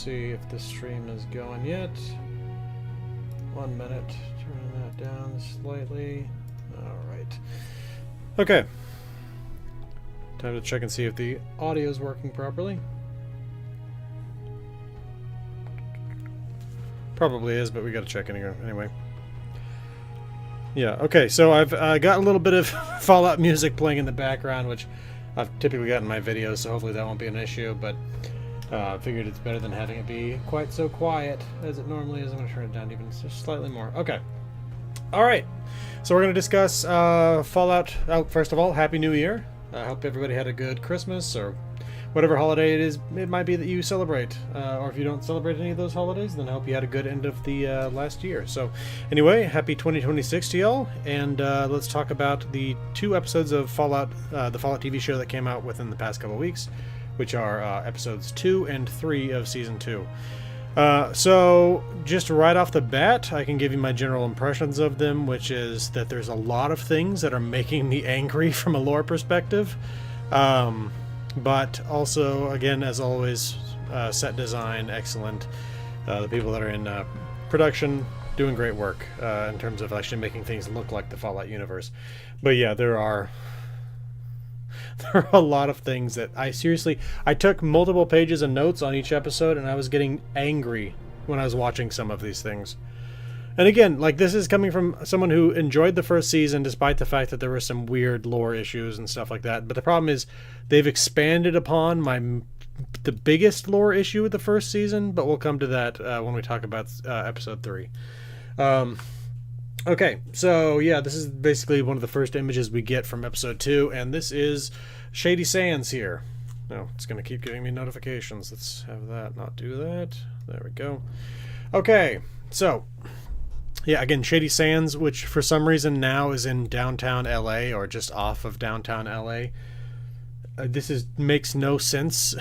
see if the stream is going yet. 1 minute. Turning that down slightly. Alright. Okay. Time to check and see if the audio is working properly. Probably is, but we gotta check anyway. Yeah, okay, so I've got a little bit of Fallout music playing in the background, which I've typically got in my videos, so hopefully that won't be an issue, but I figured it's better than having it be quite so quiet as it normally is. I'm going to turn it down even just slightly more. Okay. Alright, so we're going to discuss Fallout. Oh, first of all, Happy New Year. I hope everybody had a good Christmas, or whatever holiday it is, it might be that you celebrate. Or if you don't celebrate any of those holidays, then I hope you had a good end of the last year. So anyway, happy 2026 to y'all, and let's talk about the 2 episodes of Fallout, the Fallout TV show that came out within the past couple of weeks, which are episodes 2 and 3 of Season 2. So just right off the bat, I can give you my general impressions of them, which is that there's a lot of things that are making me angry from a lore perspective. But also, again, as always, set design, excellent. The people that are in production doing great work in terms of actually making things look like the Fallout universe. But yeah, there are a lot of things that I took multiple pages of notes on each episode, and I was getting angry when I was watching some of these things. And again, like, this is coming from someone who enjoyed the first season despite the fact that there were some weird lore issues and stuff like that. But the problem is they've expanded upon the biggest lore issue with the first season, but we'll come to that when we talk about episode 3. Okay, so yeah, this is basically one of the first images we get from episode 2, and this is Shady Sands here. No, it's going to keep giving me notifications. Let's have that not do that. There we go. Okay, so yeah, again, Shady Sands, which for some reason now is in downtown LA, or just off of downtown LA. This makes no sense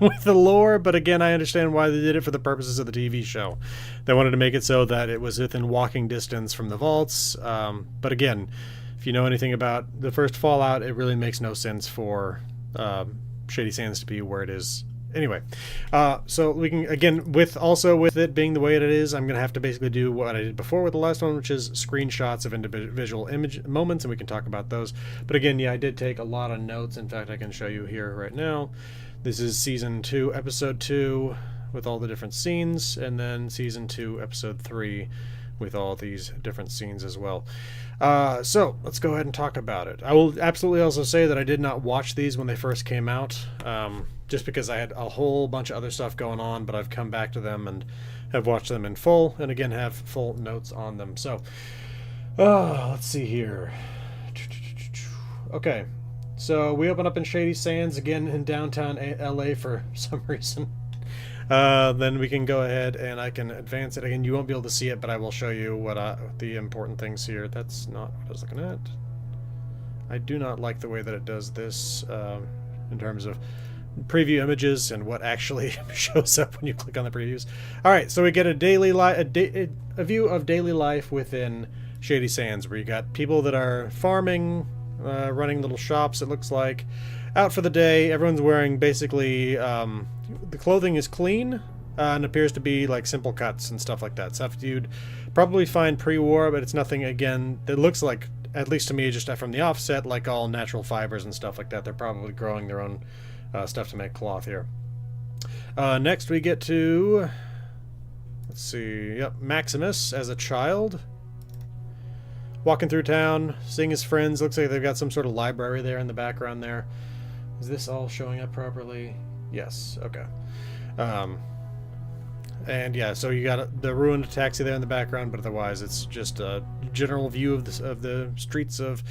with the lore, but again, I understand why they did it for the purposes of the TV show. They wanted to make it so that it was within walking distance from the vaults. But again, if you know anything about the first Fallout, it really makes no sense for Shady Sands to be where it is. Anyway, so we can, again, with it being the way it is, I'm going to have to basically do what I did before with the last one, which is screenshots of individual image moments, and we can talk about those. But again, yeah, I did take a lot of notes. In fact, I can show you here right now. This is Season 2, Episode 2, with all the different scenes, and then Season 2, Episode 3, with all these different scenes as well. So let's go ahead and talk about it. I will absolutely also say that I did not watch these when they first came out, just because I had a whole bunch of other stuff going on, but I've come back to them and have watched them in full, and again have full notes on them. So let's see here. Okay, so we open up in Shady Sands, again in downtown LA for some reason. Then we can go ahead and I can advance it. Again, you won't be able to see it, but I will show you what the important things here. That's not what I was looking at. I do not like the way that it does this in terms of preview images and what actually shows up when you click on the previews. Alright, so we get a view of daily life within Shady Sands, where you got people that are farming, running little shops, it looks like, out for the day. Everyone's wearing basically the clothing is clean and appears to be like simple cuts and stuff like that. Stuff you'd probably find pre-war, but it's nothing, again, that looks like, at least to me, just from the offset, like all natural fibers and stuff like that. They're probably growing their own stuff to make cloth here. Next we get to, let's see, yep, Maximus as a child. Walking through town, seeing his friends. Looks like they've got some sort of library there in the background there. Is this all showing up properly? Yes, okay. And yeah, so you got the ruined taxi there in the background, but otherwise it's just a general view of the streets of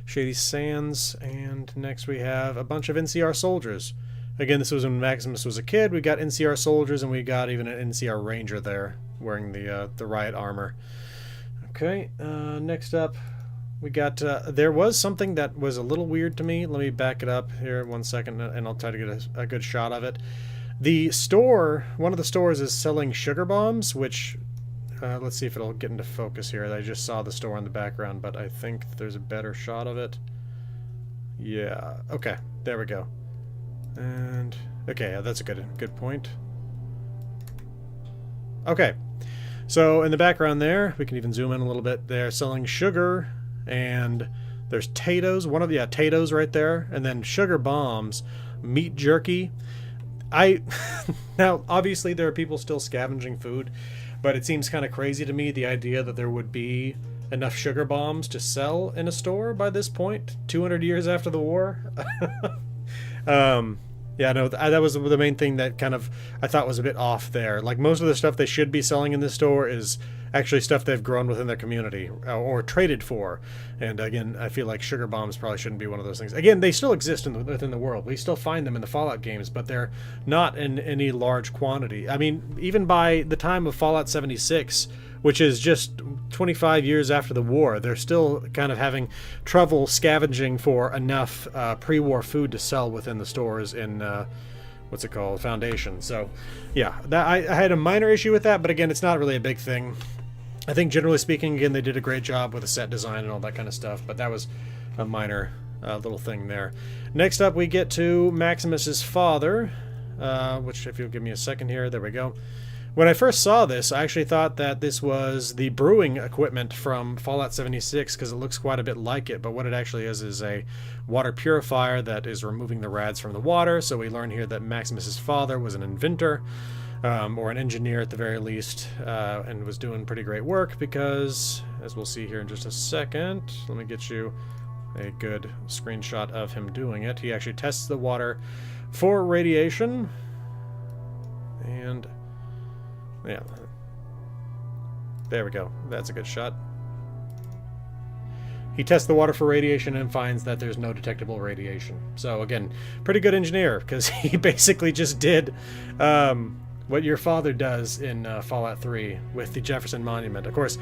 Shady Sands. And next we have a bunch of NCR soldiers. Again, this was when Maximus was a kid. We got NCR soldiers, and we got even an NCR ranger there wearing the riot armor. Okay, next up we got, there was something that was a little weird to me. Let me back it up here 1 second, and I'll try to get a good shot of it. The store, one of the stores is selling sugar bombs, which, let's see if it'll get into focus here. I just saw the store in the background, but I think there's a better shot of it. Yeah, okay, there we go. And, okay, yeah, that's a good point. Okay. So in the background there, we can even zoom in a little bit. They're selling sugar, and there's Tatoes. Tatoes right there, and then sugar bombs, meat jerky. Now obviously there are people still scavenging food, but it seems kind of crazy to me the idea that there would be enough sugar bombs to sell in a store by this point, 200 years after the war. Yeah, no, that was the main thing that kind of I thought was a bit off there. Like, most of the stuff they should be selling in this store is actually stuff they've grown within their community or traded for. And again, I feel like sugar bombs probably shouldn't be one of those things. Again, they still exist within the world. We still find them in the Fallout games, but they're not in any large quantity. I mean, even by the time of Fallout 76, which is just 25 years after the war, they're still kind of having trouble scavenging for enough pre-war food to sell within the stores in what's it called, Foundation. So yeah, I had a minor issue with that, but again, it's not really a big thing. I think generally speaking, again, they did a great job with the set design and all that kind of stuff, but that was a minor little thing there. Next up, we get to Maximus's father, which, if you'll give me a second here, there we go. When I first saw this, I actually thought that this was the brewing equipment from Fallout 76 because it looks quite a bit like it, but what it actually is a water purifier that is removing the rads from the water. So we learn here that Maximus's father was an inventor, or an engineer at the very least, and was doing pretty great work because, as we'll see here in just a second, let me get you a good screenshot of him doing it. He actually tests the water for radiation, and yeah, there we go. That's a good shot. He tests the water for radiation and finds that there's no detectable radiation. So again, pretty good engineer, because he basically just did what your father does in Fallout 3 with the Jefferson Monument. Of course,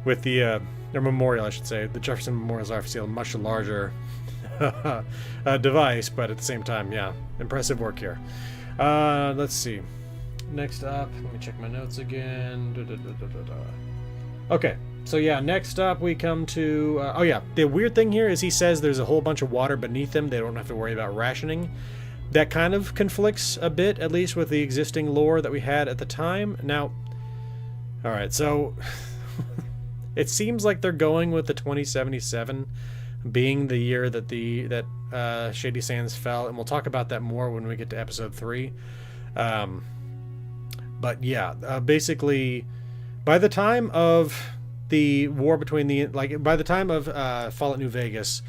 with the or memorial, I should say. The Jefferson Memorial is obviously a much larger device, but at the same time, yeah, impressive work here. Let's see. Next up, let me check my notes again. Okay, so yeah, next up we come to... oh yeah, the weird thing here is he says there's a whole bunch of water beneath them. They don't have to worry about rationing. That kind of conflicts a bit, at least with the existing lore that we had at the time. Now, alright, so... it seems like they're going with the 2077 being the year that Shady Sands fell, and we'll talk about that more when we get to episode 3. But yeah, basically, by the time of the war between by the time of Fallout New Vegas,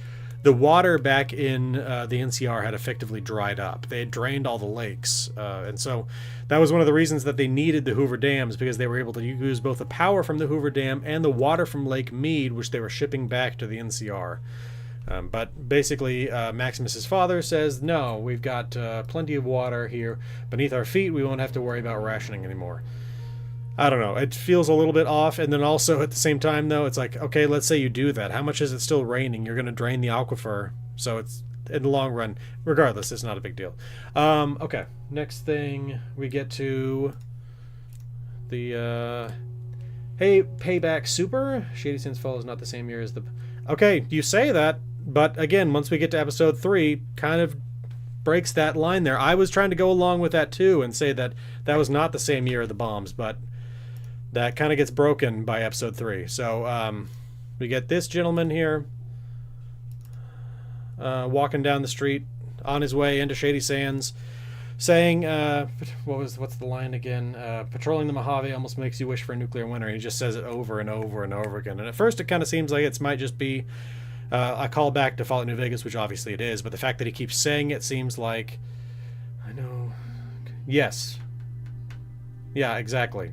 the water back in the NCR had effectively dried up. They had drained all the lakes, and so that was one of the reasons that they needed the Hoover Dams, because they were able to use both the power from the Hoover Dam and the water from Lake Mead, which they were shipping back to the NCR. But basically, Maximus's father says, no, we've got plenty of water here beneath our feet. We won't have to worry about rationing anymore. I don't know. It feels a little bit off. And then also at the same time, though, it's like, okay, let's say you do that. How much is it still raining? You're going to drain the aquifer. So it's, in the long run, regardless, it's not a big deal. Okay, next thing we get to the... hey, Payback Super. Shady Sands Fall is not the same year as the... Okay, you say that. But again, once we get to episode 3, kind of breaks that line there. I was trying to go along with that too and say that that was not the same year of the bombs, but that kind of gets broken by episode 3. So we get this gentleman here walking down the street on his way into Shady Sands, saying, what's the line again? Patrolling the Mojave almost makes you wish for a nuclear winter. And he just says it over and over and over again. And at first it kind of seems like it might just be a call back to Fallout New Vegas, which obviously it is, but the fact that he keeps saying it seems like... I know... Yes. Yeah, exactly.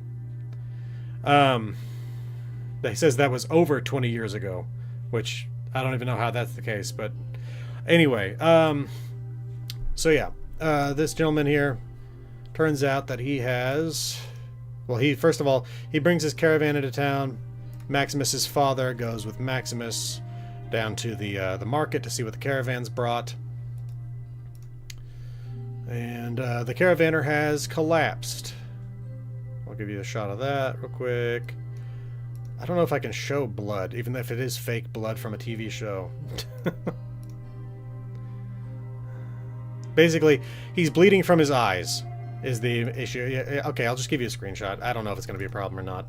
He says that was over 20 years ago, which I don't even know how that's the case, but anyway, so yeah, this gentleman here, turns out that he has... Well, first of all, he brings his caravan into town. Maximus's father goes with Maximus down to the market to see what the caravan's brought. And the caravaner has collapsed. I'll give you a shot of that real quick. I don't know if I can show blood, even if it is fake blood from a TV show. Basically, he's bleeding from his eyes. is the issue. Yeah, okay, I'll just give you a screenshot. I don't know if it's going to be a problem or not.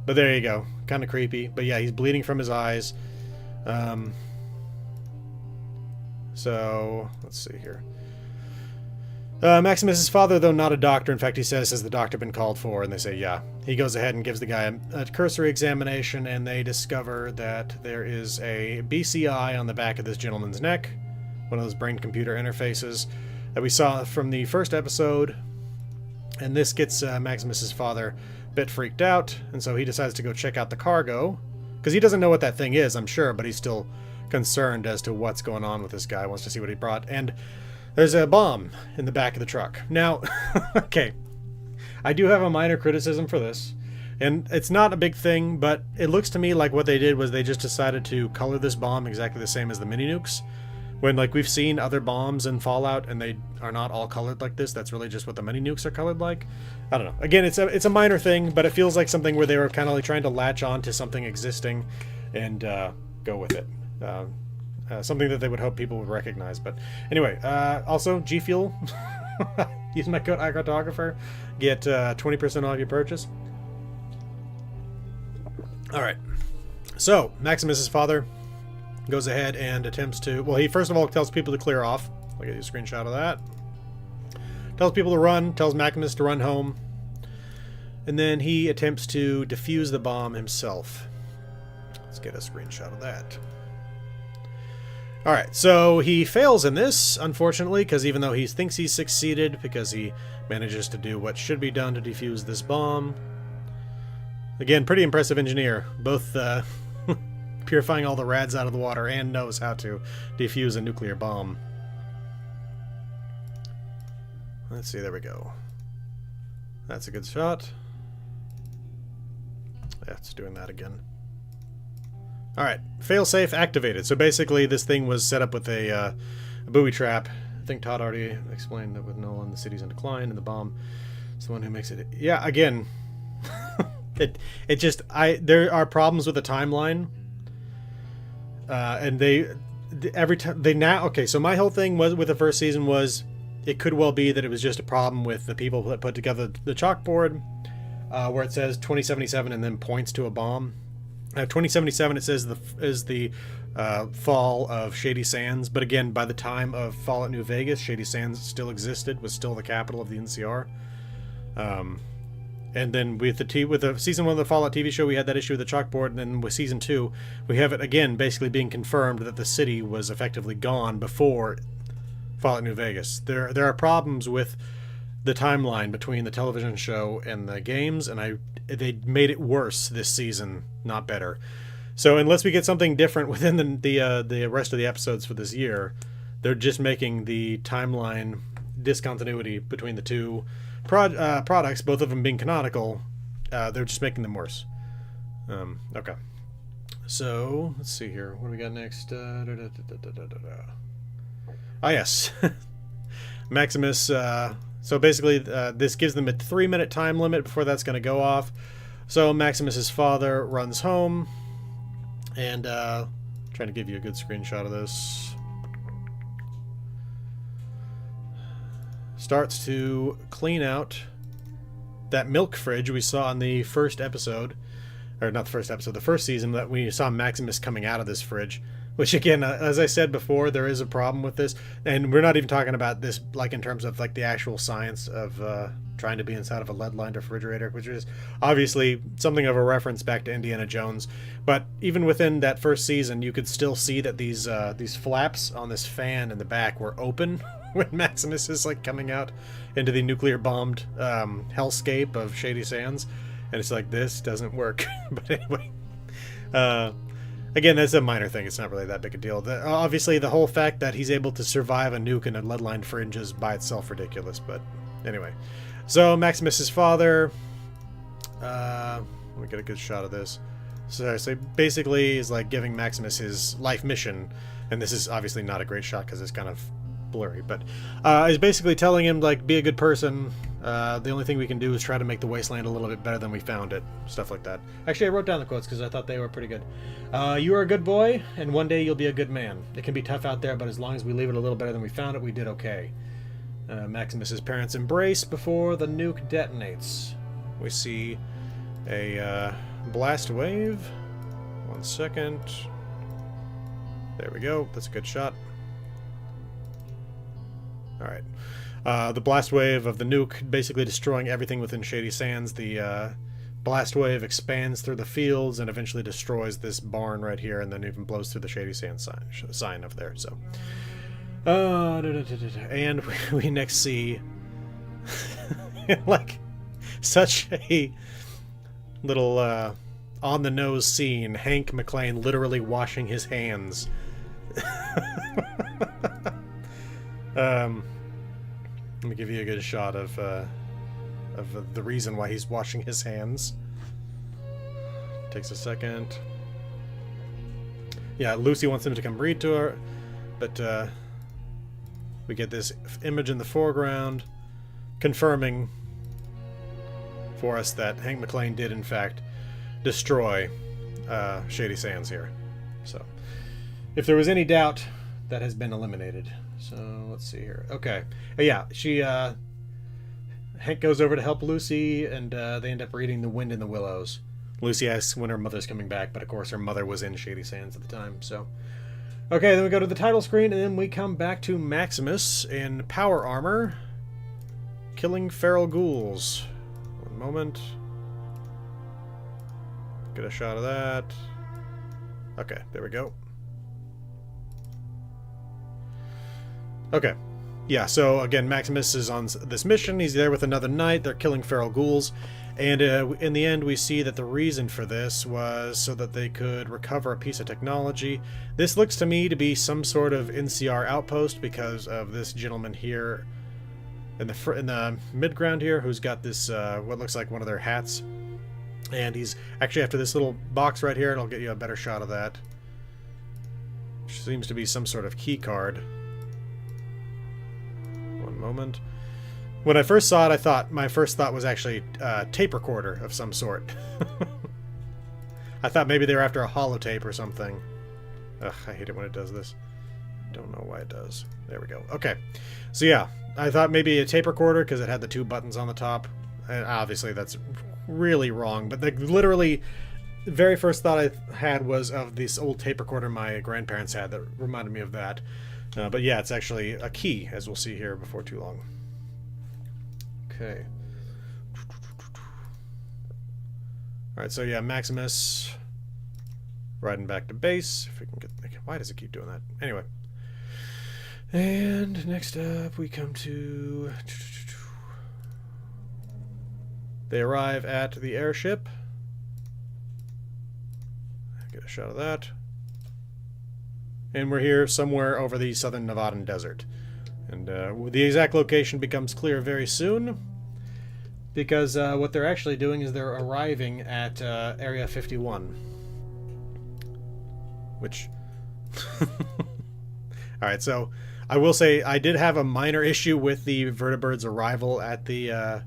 But there you go. Kind of creepy. But yeah, he's bleeding from his eyes. So, let's see here. Maximus's father, though not a doctor, in fact, he says, has the doctor been called for? And they say, yeah. He goes ahead and gives the guy a cursory examination, and they discover that there is a BCI on the back of this gentleman's neck, one of those brain-computer interfaces that we saw from the first episode. And this gets Maximus's father a bit freaked out, and so he decides to go check out the cargo, because he doesn't know what that thing is, I'm sure, but he's still concerned as to what's going on with this guy, wants to see what he brought. And there's a bomb in the back of the truck. Now, okay, I do have a minor criticism for this, and it's not a big thing, but it looks to me like what they did was they just decided to color this bomb exactly the same as the mini nukes. When, like, we've seen other bombs in Fallout, and they are not all colored like this. That's really just what the mini nukes are colored like. I don't know. Again, it's a minor thing, but it feels like something where they were kind of like trying to latch on to something existing and go with it. Something that they would hope people would recognize. But anyway, also, G Fuel. Use my code iCartographer. Get 20% off your purchase. Alright. So, Maximus's father goes ahead and attempts to... Well, he first of all tells people to clear off. I'll get you a screenshot of that. Tells people to run. Tells Maximus to run home. And then he attempts to defuse the bomb himself. Let's get a screenshot of that. Alright, so he fails in this, unfortunately, because even though he thinks he's succeeded, because he manages to do what should be done to defuse this bomb. Again, pretty impressive engineer. Both purifying all the rads out of the water and knows how to defuse a nuclear bomb. Let's see, there we go. That's a good shot. Yeah, it's doing that again. Alright, failsafe activated. So basically this thing was set up with a booby trap. I think Todd already explained that with Nolan, the city's in decline, and the bomb is the one who makes it... Yeah, again, it just... There are problems with the timeline. And every time... Okay, so my whole thing was with the first season was... It could well be that it was just a problem with the people that put together the chalkboard, where it says 2077 and then points to a bomb. 2077, it says is the fall of Shady Sands, but again, by the time of Fallout New Vegas, Shady Sands still existed, was still the capital of the NCR. And then with the season 1 of the Fallout TV show, we had that issue with the chalkboard, and then with season 2, we have it again basically being confirmed that the city was effectively gone before Fallout New Vegas. There are problems with the timeline between the television show and the games, and they made it worse this season, not better. So unless we get something different within the rest of the episodes for this year, they're just making the timeline discontinuity between the two products, both of them being canonical, they're just making them worse. Okay. So, let's see here. What do we got next? Yes. Maximus... So basically, this gives them a 3-minute time limit before that's going to go off. So Maximus's father runs home, and trying to give you a good screenshot of this. Starts to clean out that milk fridge we saw in the first episode, or not the first episode, the first season, that we saw Maximus coming out of this fridge. Which, again, as I said before, there is a problem with this. And we're not even talking about this, like, in terms of, like, the actual science of trying to be inside of a lead-lined refrigerator, which is obviously something of a reference back to Indiana Jones. But even within that first season, you could still see that these flaps on this fan in the back were open when Maximus is, like, coming out into the nuclear-bombed hellscape of Shady Sands. And it's like, this doesn't work. But anyway... Again, that's a minor thing. It's not really that big a deal. Obviously, the whole fact that he's able to survive a nuke in a lead-lined fridge is by itself ridiculous. But anyway. So, Maximus's father... let me get a good shot of this. So basically, is like giving Maximus his life mission. And this is obviously not a great shot because it's kind of blurry. But is basically telling him, like, be a good person. The only thing we can do is try to make the wasteland a little bit better than we found it. Stuff like that. Actually, I wrote down the quotes because I thought they were pretty good. You are a good boy, and one day you'll be a good man. It can be tough out there, but as long as we leave it a little better than we found it, we did okay. Maximus's parents embrace before the nuke detonates. We see a blast wave. 1 second. There we go. That's a good shot. Alright. The blast wave of the nuke basically destroying everything within Shady Sands. The blast wave expands through the fields and eventually destroys this barn right here, and then even blows through the Shady Sands sign up there. So, and we next see like such a little on the nose scene. Hank McClane literally washing his hands. Let me give you a good shot of the reason why he's washing his hands. Takes a second. Yeah, Lucy wants him to come read to her, but we get this image in the foreground confirming for us that Hank McClane did in fact destroy Shady Sands here. So, if there was any doubt, that has been eliminated. So, let's see here. Okay. Yeah, Hank goes over to help Lucy, and they end up reading The Wind in the Willows. Lucy asks when her mother's coming back, but of course her mother was in Shady Sands at the time, so... Okay, then we go to the title screen, and then we come back to Maximus in power armor, killing feral ghouls. One moment. Get a shot of that. Okay, there we go. Okay. Yeah, so again, Maximus is on this mission. He's there with another knight. They're killing feral ghouls. And in the end, we see that the reason for this was so that they could recover a piece of technology. This looks to me to be some sort of NCR outpost because of this gentleman here in the mid-ground here who's got this, what looks like one of their hats. And he's actually after this little box right here, and I'll get you a better shot of that. Which seems to be some sort of key card. One moment. When I first saw it, my first thought was actually a tape recorder of some sort. I thought maybe they were after a holotape or something. Ugh, I hate it when it does this. Don't know why it does. There we go. Okay. So yeah, I thought maybe a tape recorder because it had the 2 buttons on the top. And obviously that's really wrong. But literally, the very first thought I had was of this old tape recorder my grandparents had that reminded me of that. But yeah, it's actually a key, as we'll see here before too long. Okay. Alright, so yeah, Maximus riding back to base. If we can get... Why does it keep doing that? Anyway. And next up we come to... They arrive at the airship. Get a shot of that. And we're here somewhere over the southern Nevadan desert. And the exact location becomes clear very soon. Because what they're actually doing is they're arriving at Area 51. Which... Alright, so I will say I did have a minor issue with the vertebrates' arrival at the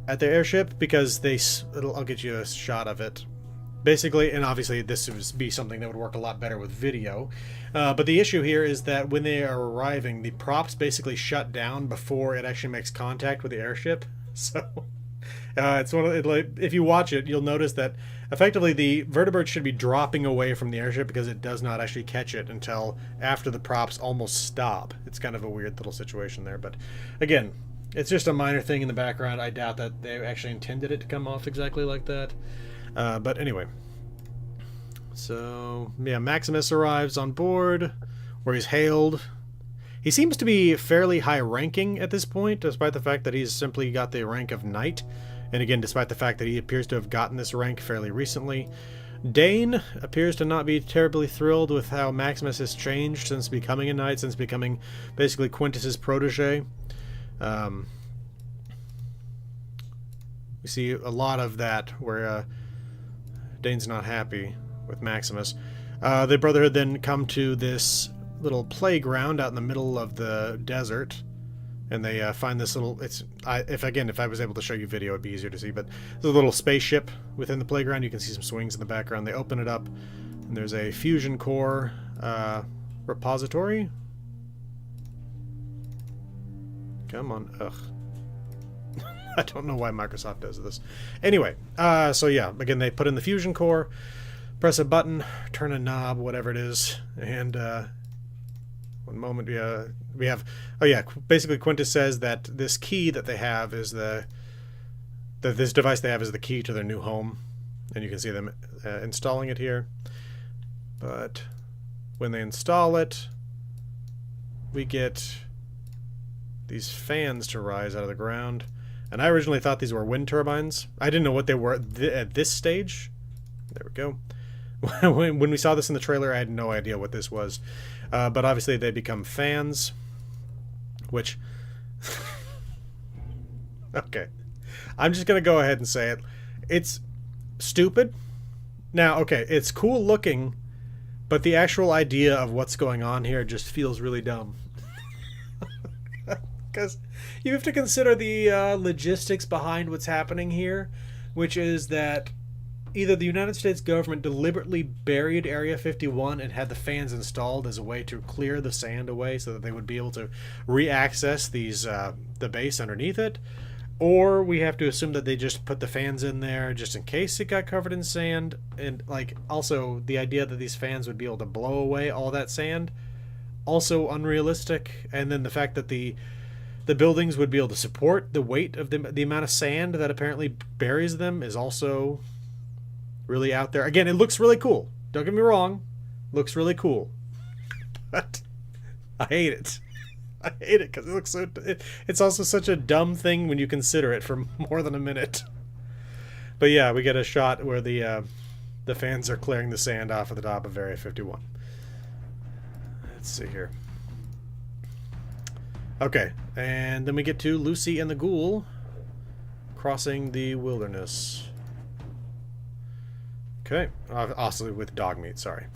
airship, because I'll get you a shot of it. Basically, and obviously this would be something that would work a lot better with video, but the issue here is that when they are arriving, the props basically shut down before it actually makes contact with the airship. So it's one of if you watch it, you'll notice that effectively the vertebrate should be dropping away from the airship because it does not actually catch it until after the props almost stop. It's kind of a weird little situation there, but again, it's just a minor thing in the background. I doubt that they actually intended it to come off exactly like that. But anyway, so yeah, Maximus arrives on board where he's hailed. He seems to be fairly high ranking at this point, despite the fact that he's simply got the rank of knight. And again, despite the fact that he appears to have gotten this rank fairly recently. Dane appears to not be terribly thrilled with how Maximus has changed since becoming a knight, since becoming basically Quintus's protege. We see a lot of that where Dane's not happy with Maximus. The Brotherhood then come to this little playground out in the middle of the desert, and they find this little... if I was able to show you video, it'd be easier to see, but there's a little spaceship within the playground. You can see some swings in the background. They open it up, and there's a fusion core repository. Come on. Ugh. I don't know why Microsoft does this. Anyway, so yeah, again, they put in the fusion core, press a button, turn a knob, whatever it is, and one moment we have, oh yeah, basically Quintus says that this key that they have is this device they have is the key to their new home, and you can see them installing it here. But when they install it, we get these fans to rise out of the ground. And I originally thought these were wind turbines. I didn't know what they were at this stage. There we go. When we saw this in the trailer, I had no idea what this was. But obviously they become fans, which... Okay. I'm just going to go ahead and say it. It's stupid. Now, okay, it's cool looking, but the actual idea of what's going on here just feels really dumb. Because you have to consider the logistics behind what's happening here, which is that either the United States government deliberately buried Area 51 and had the fans installed as a way to clear the sand away so that they would be able to re-access the base underneath it, or we have to assume that they just put the fans in there just in case it got covered in sand. And like also the idea that these fans would be able to blow away all that sand, also unrealistic. And then the fact that the buildings would be able to support the weight of the amount of sand that apparently buries them is also really out there. Again, it looks really cool. Don't get me wrong. Looks really cool. But I hate it. I hate it because it looks so... It's also such a dumb thing when you consider it for more than a minute. But yeah, we get a shot where the fans are clearing the sand off of the top of Area 51. Let's see here. Okay, and then we get to Lucy and the Ghoul crossing the wilderness. Okay, also with dog meat, sorry.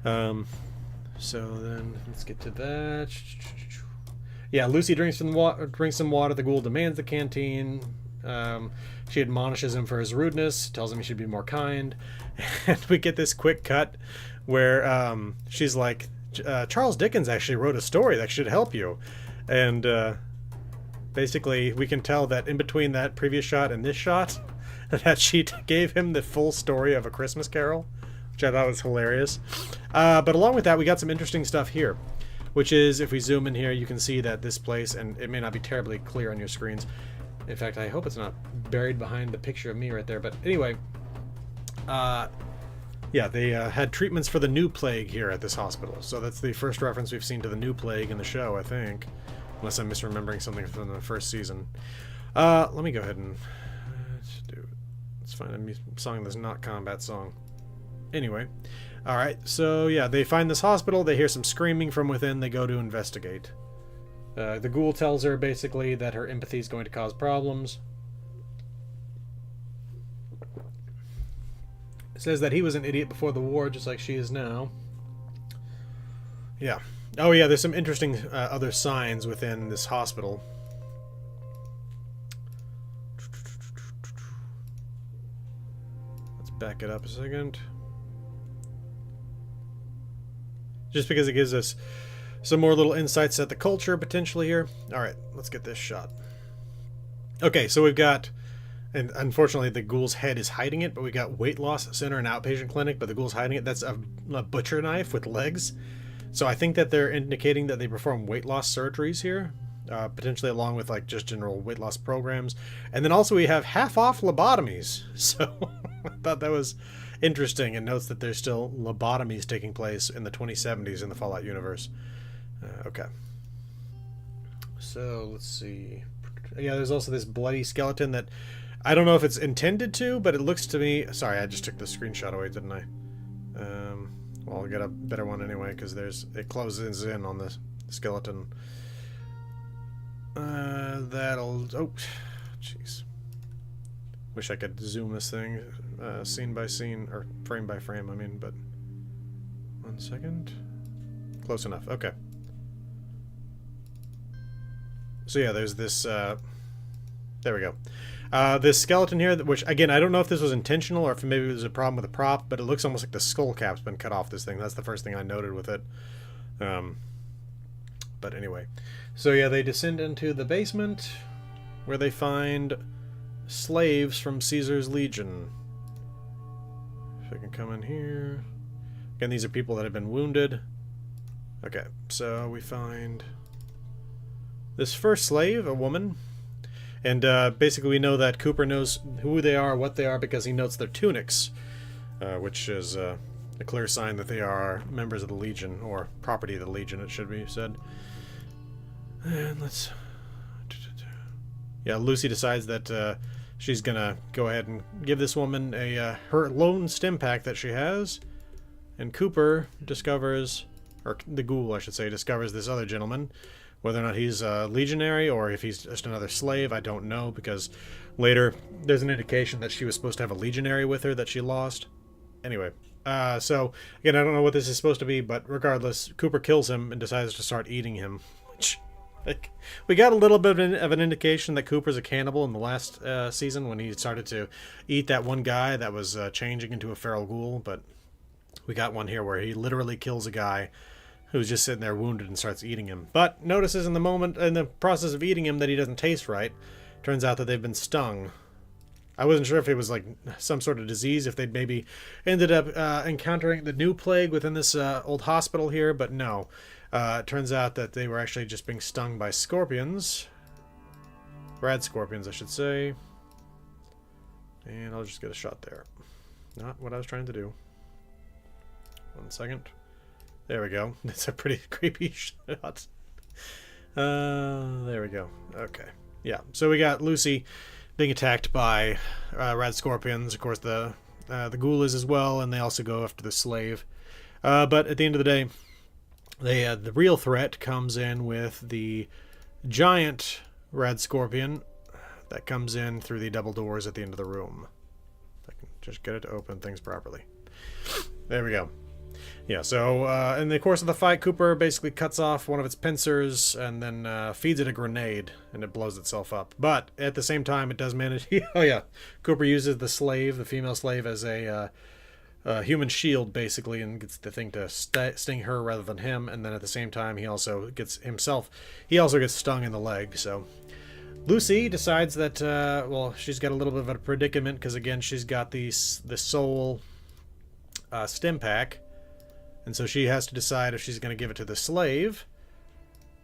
So then let's get to that. Yeah, Lucy drinks some water. The Ghoul demands the canteen. She admonishes him for his rudeness, tells him he should be more kind, and we get this quick cut where she's like, Charles Dickens actually wrote a story that should help you. And basically, we can tell that in between that previous shot and this shot, that she gave him the full story of A Christmas Carol, which I thought was hilarious. But along with that, we got some interesting stuff here, which is, if we zoom in here, you can see that this place, and it may not be terribly clear on your screens. In fact, I hope it's not buried behind the picture of me right there. But anyway, yeah, they had treatments for the new plague here at this hospital. So that's the first reference we've seen to the new plague in the show, I think. Unless I'm misremembering something from the first season. Let me go ahead and let's find a song that's not combat song. Anyway, alright, so yeah, they find this hospital, they hear some screaming from within, they go to investigate. The Ghoul tells her basically that her empathy is going to cause problems. It says that he was an idiot before the war, just like she is now. Yeah. Oh yeah, there's some interesting other signs within this hospital. Let's back it up a second. Just because it gives us some more little insights at the culture potentially here. Alright, let's get this shot. Okay, so we've got, and unfortunately the Ghoul's head is hiding it, but we got weight loss center and outpatient clinic, but the Ghoul's hiding it. That's a butcher knife with legs. So I think that they're indicating that they perform weight loss surgeries here, potentially along with like just general weight loss programs. And then also we have half-off lobotomies. So I thought that was interesting, and notes that there's still lobotomies taking place in the 2070s in the Fallout universe. Okay. So let's see. Yeah, there's also this bloody skeleton that I don't know if it's intended to, but it looks to me... Sorry, I just took the screenshot away, didn't I? Well, I'll get a better one anyway, because it closes in on the skeleton. That'll... Oh, jeez. Wish I could zoom this thing scene by scene, or frame by frame, I mean, but... 1 second. Close enough, okay. So yeah, there's this... there we go. This skeleton here, which, again, I don't know if this was intentional or if maybe there's a problem with the prop, but it looks almost like the skull cap's been cut off this thing. That's the first thing I noted with it. But anyway. So yeah, they descend into the basement where they find slaves from Caesar's Legion. If I can come in here. Again, these are people that have been wounded. Okay, so we find this first slave, a woman. And basically we know that Cooper knows who they are, what they are, because he notes their tunics. Which is a clear sign that they are members of the Legion, or property of the Legion, it should be said. And let's... Yeah, Lucy decides that she's gonna go ahead and give this woman her lone stim pack that she has. And Cooper discovers, or the ghoul, I should say, discovers this other gentleman. Whether or not he's a legionary or if he's just another slave, I don't know, because later there's an indication that she was supposed to have a legionary with her that she lost. Anyway, so, again, I don't know what this is supposed to be, but regardless, Cooper kills him and decides to start eating him. Which, like, we got a little bit of an indication that Cooper's a cannibal in the last season when he started to eat that one guy that was changing into a feral ghoul, but we got one here where he literally kills a guy who's just sitting there wounded and starts eating him. But notices in the process of eating him that he doesn't taste right. Turns out that they've been stung. I wasn't sure if it was like some sort of disease, if they'd maybe ended up encountering the new plague within this old hospital here, but no. It turns out that they were actually just being stung by scorpions. Rad scorpions, I should say. And I'll just get a shot there. Not what I was trying to do. 1 second. There we go. That's a pretty creepy shot. There we go. Okay. Yeah. So we got Lucy being attacked by rad scorpions. Of course, the ghoul is as well, and they also go after the slave. But at the end of the day, the real threat comes in with the giant rad scorpion that comes in through the double doors at the end of the room. If I can just get it to open things properly. There we go. Yeah, so in the course of the fight, Cooper basically cuts off one of its pincers and then feeds it a grenade, and it blows itself up. But at the same time, it does manage... Oh yeah, Cooper uses the slave, the female slave, as a human shield, basically, and gets the thing to sting her rather than him. And then at the same time, he also gets stung in the leg, so... Lucy decides that, well, she's got a little bit of a predicament, because again, she's got the soul stim pack. And so she has to decide if she's going to give it to the slave,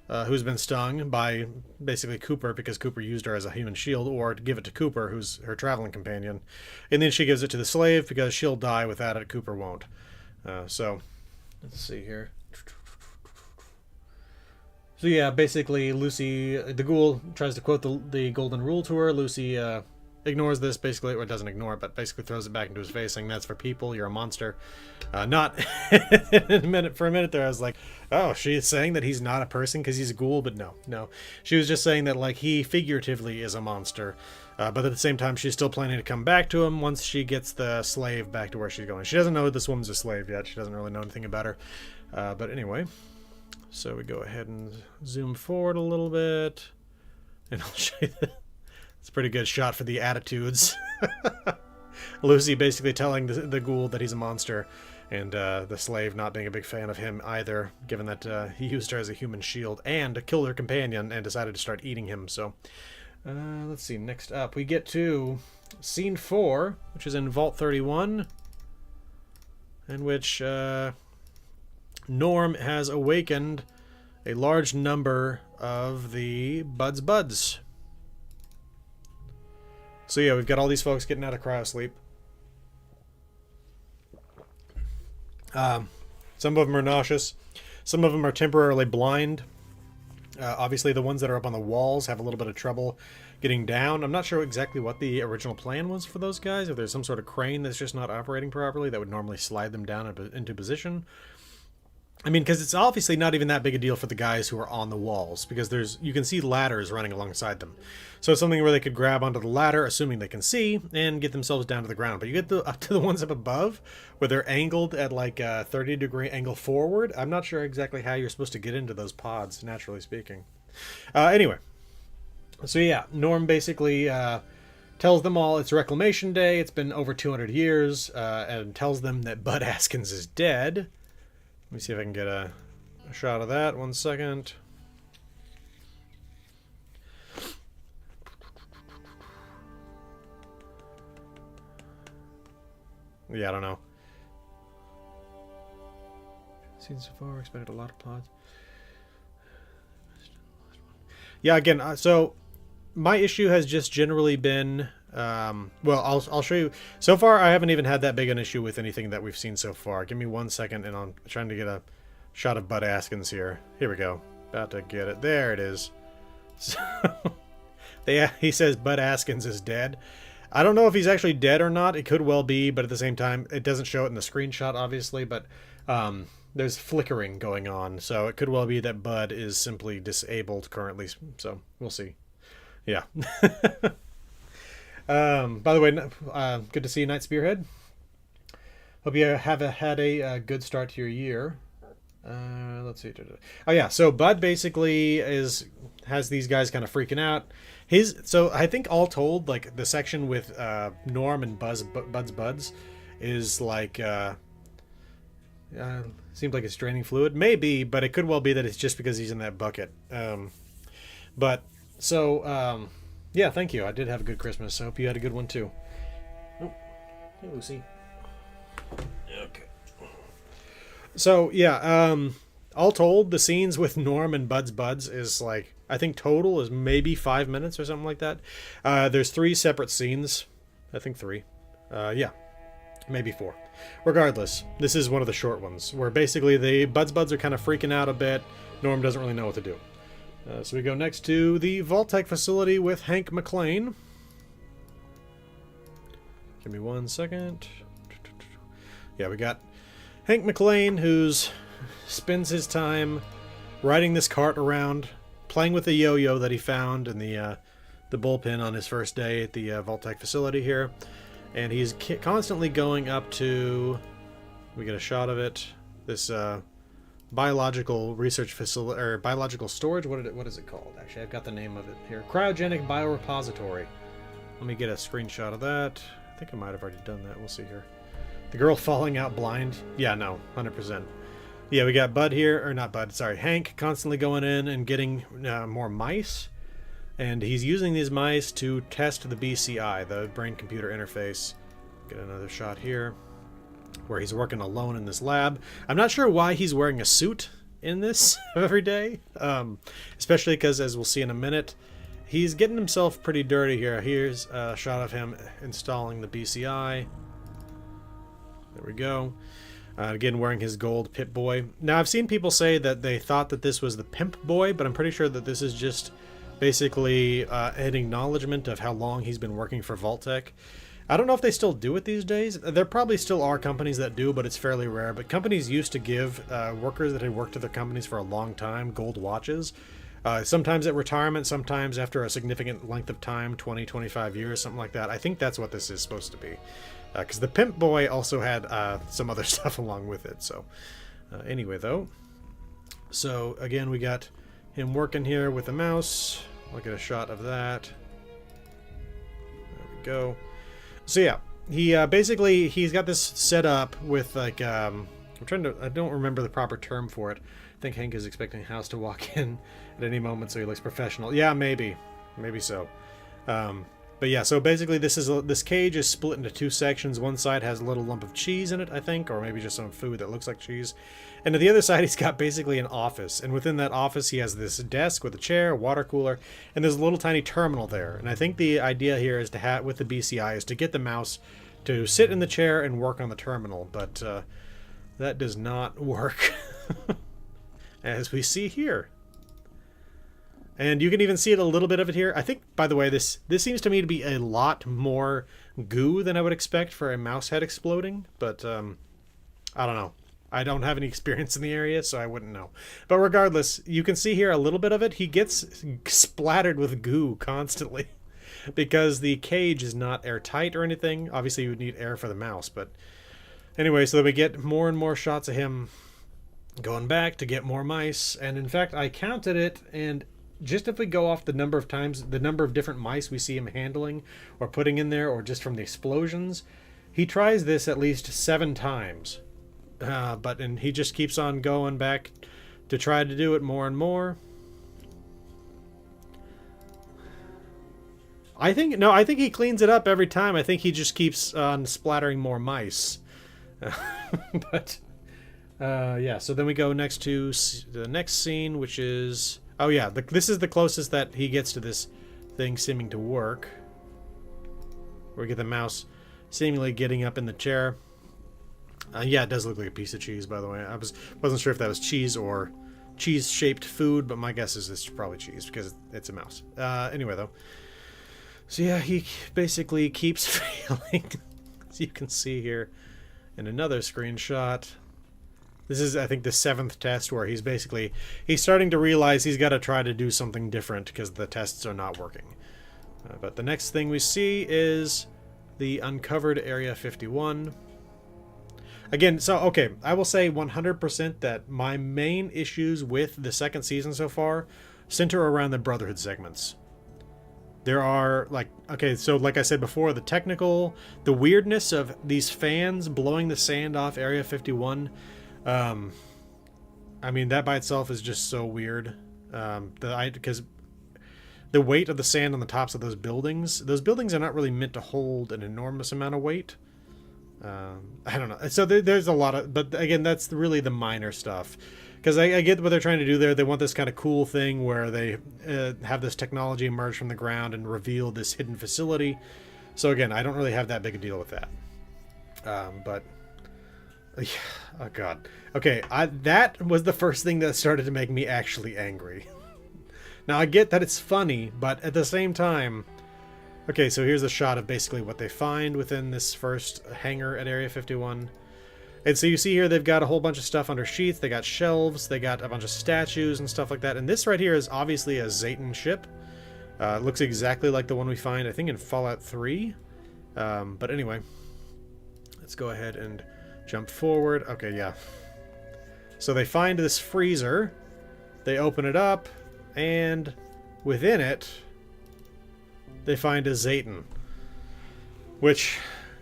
who's been stung by basically Cooper, because Cooper used her as a human shield, or to give it to Cooper, who's her traveling companion. And then she gives it to the slave, because she'll die without it, Cooper won't. So, let's see here. So yeah, basically Lucy, the ghoul, tries to quote the golden rule to her. Lucy ignores this, basically, or doesn't ignore it, but basically throws it back into his face, saying, "That's for people, you're a monster." Not for a minute there I was like, oh, she's saying that he's not a person because he's a ghoul, but no. She was just saying that, like, he figuratively is a monster, but at the same time she's still planning to come back to him once she gets the slave back to where she's going. She doesn't know this woman's a slave yet. She doesn't really know anything about her. But anyway, so we go ahead and zoom forward a little bit, and I'll show you it's a pretty good shot for the attitudes. Lucy basically telling the ghoul that he's a monster, and the slave not being a big fan of him either, given that he used her as a human shield and killed her companion and decided to start eating him. So let's see, next up we get to scene 4, which is in Vault 31, in which Norm has awakened a large number of the buds. So yeah, we've got all these folks getting out of cryosleep. Some of them are nauseous. Some of them are temporarily blind. Obviously, the ones that are up on the walls have a little bit of trouble getting down. I'm not sure exactly what the original plan was for those guys. If there's some sort of crane that's just not operating properly that would normally slide them down into position. I mean, because it's obviously not even that big a deal for the guys who are on the walls, because you can see ladders running alongside them. So it's something where they could grab onto the ladder, assuming they can see, and get themselves down to the ground. But you get up to the ones up above, where they're angled at like a 30-degree angle forward. I'm not sure exactly how you're supposed to get into those pods, naturally speaking. Anyway, so yeah, Norm basically tells them all it's Reclamation Day. It's been over 200 years, and tells them that Bud Askins is dead. Let me see if I can get a shot of that. 1 second. Yeah, I don't know. Seen so far, expected a lot of plots. Yeah, again, so my issue has just generally been, well, I'll show you. So far, I haven't even had that big an issue with anything that we've seen so far. Give me 1 second, and I'm trying to get a shot of Bud Askins here. Here we go. About to get it. There it is. So, he says Bud Askins is dead. I don't know if he's actually dead or not. It could well be, but at the same time, it doesn't show it in the screenshot, obviously, but there's flickering going on, so it could well be that Bud is simply disabled currently, so we'll see. Yeah. By the way, good to see you, Night Spearhead. Hope you have had a good start to your year. Let's see. Oh yeah, so Bud basically has these guys kind of freaking out. So I think all told, like the section with Norm and Bud's buds is like seems like it's draining fluid. Maybe, but it could well be that it's just because he's in that bucket. But so yeah, thank you. I did have a good Christmas. I hope you had a good one too. Oh, hey Lucy. Okay. So yeah, all told, the scenes with Norm and Bud's buds is like, I think total is maybe 5 minutes or something like that. There's 3 separate scenes. I think 3. Yeah, maybe 4. Regardless, this is one of the short ones where basically the buds are kind of freaking out a bit. Norm doesn't really know what to do. So we go next to the Vault-Tec facility with Hank McClane. Give me 1 second. Yeah, we got Hank McClane, who's spends his time riding this cart around, playing with the yo-yo that he found in the bullpen on his first day at the Vault-Tec facility here, and he's constantly going up to. We get a shot of it. This biological research facility or biological storage. What is it called? Actually, I've got the name of it here. Cryogenic biorepository. Let me get a screenshot of that. I think I might have already done that. We'll see here. The girl falling out blind. Yeah, no, 100%. Yeah, we got Bud here, or not Bud, sorry, Hank constantly going in and getting more mice. And he's using these mice to test the BCI, the brain-computer interface. Get another shot here, where he's working alone in this lab. I'm not sure why he's wearing a suit in this every day, especially because, as we'll see in a minute, he's getting himself pretty dirty here. Here's a shot of him installing the BCI. There we go. Again, wearing his gold Pip-Boy. Now, I've seen people say that they thought that this was the Pimp Boy, but I'm pretty sure that this is just basically an acknowledgement of how long he's been working for Vault-Tec. I don't know if they still do it these days. There probably still are companies that do, but it's fairly rare. But companies used to give workers that had worked at their companies for a long time gold watches. Sometimes at retirement, sometimes after a significant length of time, 20, 25 years, something like that. I think that's what this is supposed to be. Because the Pimp Boy also had some other stuff along with it. So anyway, though. So again, we got him working here with the mouse. I'll get a shot of that. There we go. So yeah, he basically, he's got this set up with like, I don't remember the proper term for it. I think Hank is expecting House to walk in at any moment, so he looks professional. Yeah, maybe so. But yeah, so basically this cage is split into 2 sections. One side has a little lump of cheese in it, I think, or maybe just some food that looks like cheese. And to the other side, he's got basically an office. And within that office, he has this desk with a chair, a water cooler, and there's a little tiny terminal there. And I think the idea here is to with the BCI is to get the mouse to sit in the chair and work on the terminal. But that does not work, as we see here. And you can even see it a little bit of it here. I think, by the way, this seems to me to be a lot more goo than I would expect for a mouse head exploding. But I don't know. I don't have any experience in the area, so I wouldn't know. But regardless, you can see here a little bit of it. He gets splattered with goo constantly because the cage is not airtight or anything. Obviously, you would need air for the mouse. But anyway, so we get more and more shots of him going back to get more mice. And in fact, I counted it, and just if we go off the number of times, the number of different mice we see him handling or putting in there, or just from the explosions, he tries this at least 7 times. And he just keeps on going back to try to do it more and more. I think no, I think he cleans it up every time. I think he just keeps on splattering more mice. But yeah, so then we go next to the next scene, which is oh yeah, this is the closest that he gets to this thing seeming to work. Where we get the mouse seemingly getting up in the chair. Yeah, it does look like a piece of cheese, by the way. I wasn't sure if that was cheese or cheese-shaped food, but my guess is it's probably cheese because it's a mouse. Anyway, though. So yeah, he basically keeps failing, as you can see here in another screenshot. This is, I think, the 7th test where he's starting to realize he's got to try to do something different because the tests are not working. But the next thing we see is the uncovered Area 51. Again, so, okay, I will say 100% that my main issues with the 2nd season so far center around the Brotherhood segments. There are, like, okay, so like I said before, the weirdness of these fans blowing the sand off Area 51, I mean, that by itself is just so weird. Because the weight of the sand on the tops of those buildings are not really meant to hold an enormous amount of weight. I don't know. So there's a lot of, but again, that's really the minor stuff. Because I get what they're trying to do there. They want this kind of cool thing where they have this technology emerge from the ground and reveal this hidden facility. So again, I don't really have that big a deal with that. But, oh god. Okay, that was the first thing that started to make me actually angry. Now I get that it's funny, but at the same time... Okay, so here's a shot of basically what they find within this first hangar at Area 51. And so you see here they've got a whole bunch of stuff under sheets. They got shelves. They got a bunch of statues and stuff like that. And this right here is obviously a Zayton ship. It looks exactly like the one we find, I think, in Fallout 3. But anyway, let's go ahead and jump forward. Okay, yeah. So they find this freezer. They open it up. And within it... they find a Zayton, which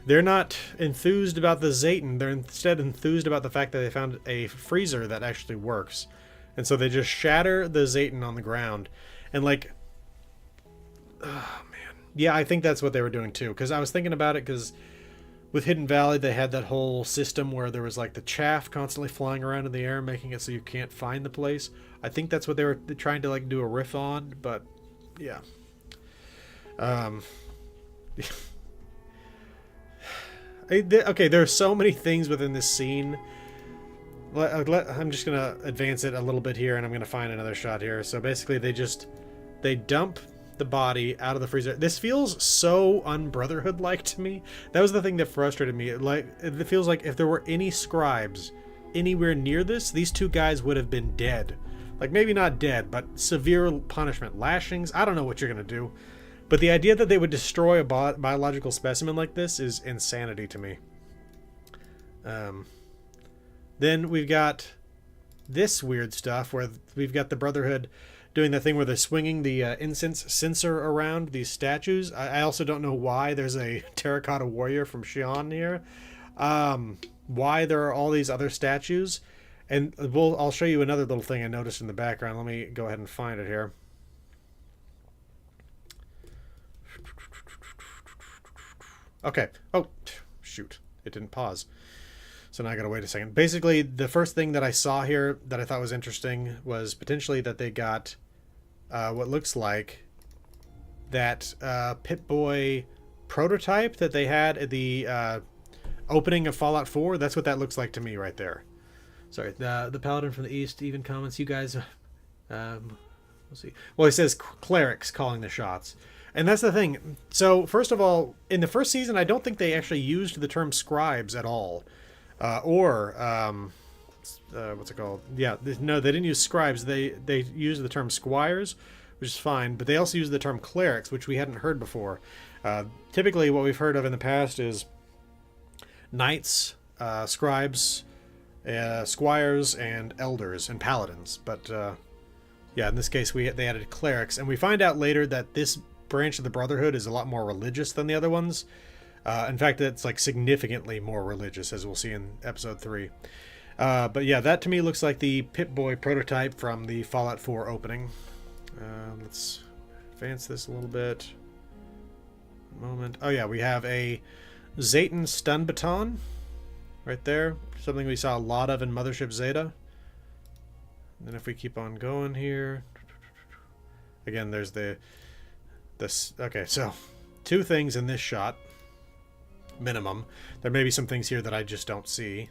they're not enthused about the Zayton. They're instead enthused about the fact that they found a freezer that actually works. And so they just shatter the Zayton on the ground. And like, oh man. Yeah, I think that's what they were doing too. Because I was thinking about it because with Hidden Valley, they had that whole system where there was like the chaff constantly flying around in the air, making it so you can't find the place. I think that's what they were trying to like do a riff on, but yeah. Okay, there are so many things within this scene. I'm just gonna advance it a little bit here, and I'm gonna find another shot here. So basically, they dump the body out of the freezer. This feels so unbrotherhood-like to me. That was the thing that frustrated me. It feels like if there were any scribes anywhere near this, these two guys would have been dead. Like maybe not dead, but severe punishment, lashings. I don't know what you're gonna do. But the idea that they would destroy a biological specimen like this is insanity to me. Then we've got this weird stuff where we've got the Brotherhood doing that thing where they're swinging the incense censer around these statues. I also don't know why there's a terracotta warrior from Xi'an here. Why there are all these other statues. And I'll show you another little thing I noticed in the background. Let me go ahead and find it here. Okay. Oh, shoot. It didn't pause. So now I gotta wait a second. Basically, the first thing that I saw here that I thought was interesting was potentially that they got what looks like that Pip-Boy prototype that they had at the opening of Fallout 4. That's what that looks like to me right there. Sorry, the Paladin from the East even comments, you guys... we'll see. Well, he says clerics calling the shots. And that's the thing. So, first of all, in the first season, I don't think they actually used the term scribes at all. What's it called? Yeah, no, they didn't use scribes. They used the term squires, which is fine. But they also used the term clerics, which we hadn't heard before. Typically, what we've heard of in the past is knights, scribes, squires, and elders, and paladins. But, yeah, in this case, they added clerics. And we find out later that this branch of the Brotherhood is a lot more religious than the other ones. In fact, it's like significantly more religious, as we'll see in episode 3. But yeah, that to me looks like the Pip-Boy prototype from the Fallout 4 opening. Let's advance this a little bit. moment. Oh yeah, we have a Zayton stun baton right there. Something we saw a lot of in Mothership Zeta. And then if we keep on going here, again, there's this. Okay, so 2 things in this shot, minimum. There may be some things here that I just don't see.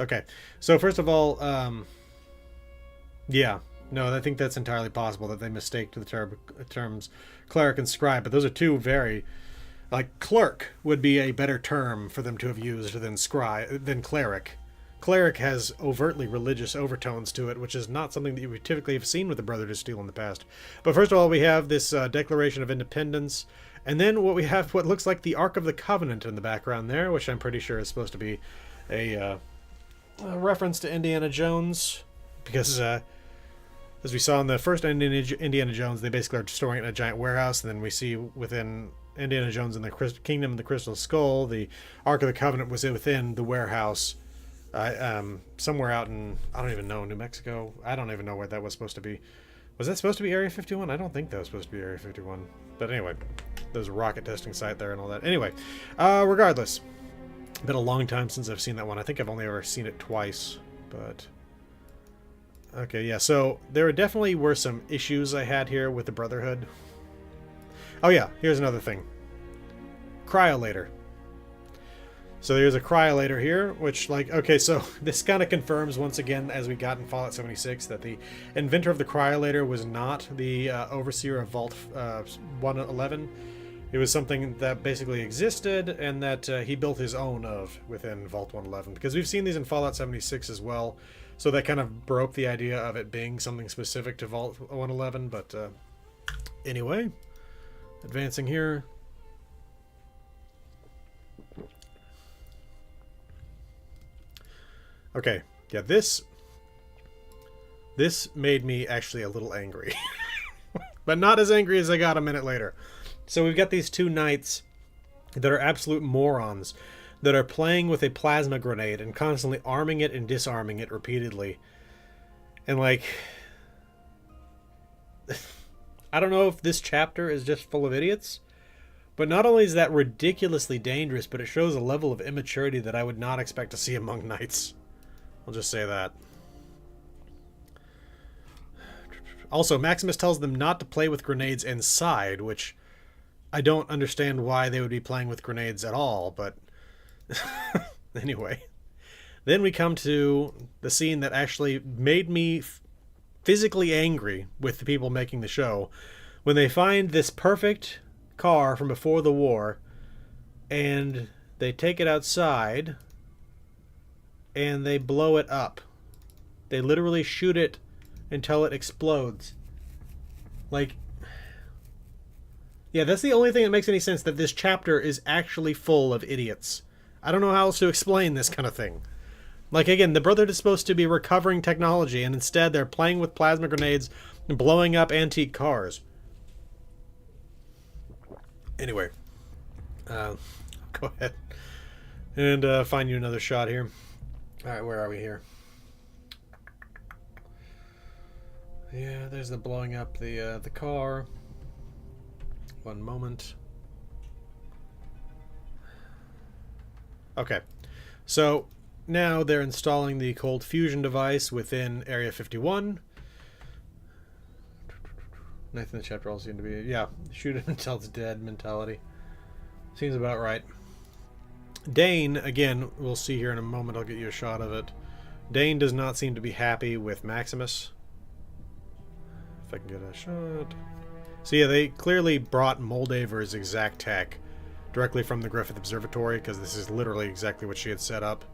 Okay, so first of all, yeah, no, I think that's entirely possible that they mistake the terms cleric and scribe, but those are 2 very, like, clerk would be a better term for them to have used than cleric. Cleric has overtly religious overtones to it, which is not something that you would typically have seen with the Brotherhood of Steel in the past. But first of all, we have this Declaration of Independence, and then we have what looks like the Ark of the Covenant in the background there, which I'm pretty sure is supposed to be a reference to Indiana Jones, because as we saw in the first Indiana Jones, they basically are storing it in a giant warehouse, and then we see within Indiana Jones and the Kingdom of the Crystal Skull, the Ark of the Covenant was within the warehouse. Somewhere out in, I don't even know, New Mexico. I don't even know where that was supposed to be. Was that supposed to be Area 51? I don't think that was supposed to be Area 51. But anyway, there's a rocket testing site there and all that. Anyway, regardless, been a long time since I've seen that one. I think I've only ever seen it twice, but okay, yeah. So there definitely were some issues I had here with the Brotherhood. Oh yeah, here's another thing. Cryolator. So there's a cryolator here, which, like, okay, so this kind of confirms once again, as we got in Fallout 76, that the inventor of the cryolator was not the overseer of Vault 111. It was something that basically existed, and that he built his own of within Vault 111. Because we've seen these in Fallout 76 as well, so that kind of broke the idea of it being something specific to Vault 111. But anyway, advancing here. Okay, yeah, this made me actually a little angry. But not as angry as I got a minute later. So we've got these 2 knights that are absolute morons that are playing with a plasma grenade and constantly arming it and disarming it repeatedly. And, like, I don't know if this chapter is just full of idiots, but not only is that ridiculously dangerous, but it shows a level of immaturity that I would not expect to see among knights. I'll just say that. Also, Maximus tells them not to play with grenades inside, which I don't understand why they would be playing with grenades at all, but anyway. Then we come to the scene that actually made me physically angry with the people making the show, when they find this perfect car from before the war, and they take it outside and they blow it up. They literally shoot it until it explodes. Like, yeah, that's the only thing that makes any sense, that this chapter is actually full of idiots. I don't know how else to explain this kind of thing. Like, again, the Brotherhood is supposed to be recovering technology, and instead they're playing with plasma grenades and blowing up antique cars. Anyway, go ahead and find you another shot here. Alright, where are we here? Yeah, there's the blowing up the car. One moment. Okay, so now they're installing the cold fusion device within Area 51. Nothing in the chapter all seem to be, yeah, shoot it until it's dead mentality. Seems about right. Dane, again, we'll see here in a moment, I'll get you a shot of it. Dane does not seem to be happy with Maximus. If I can get a shot. So yeah, they clearly brought Moldaver's exact tech directly from the Griffith Observatory, because this is literally exactly what she had set up.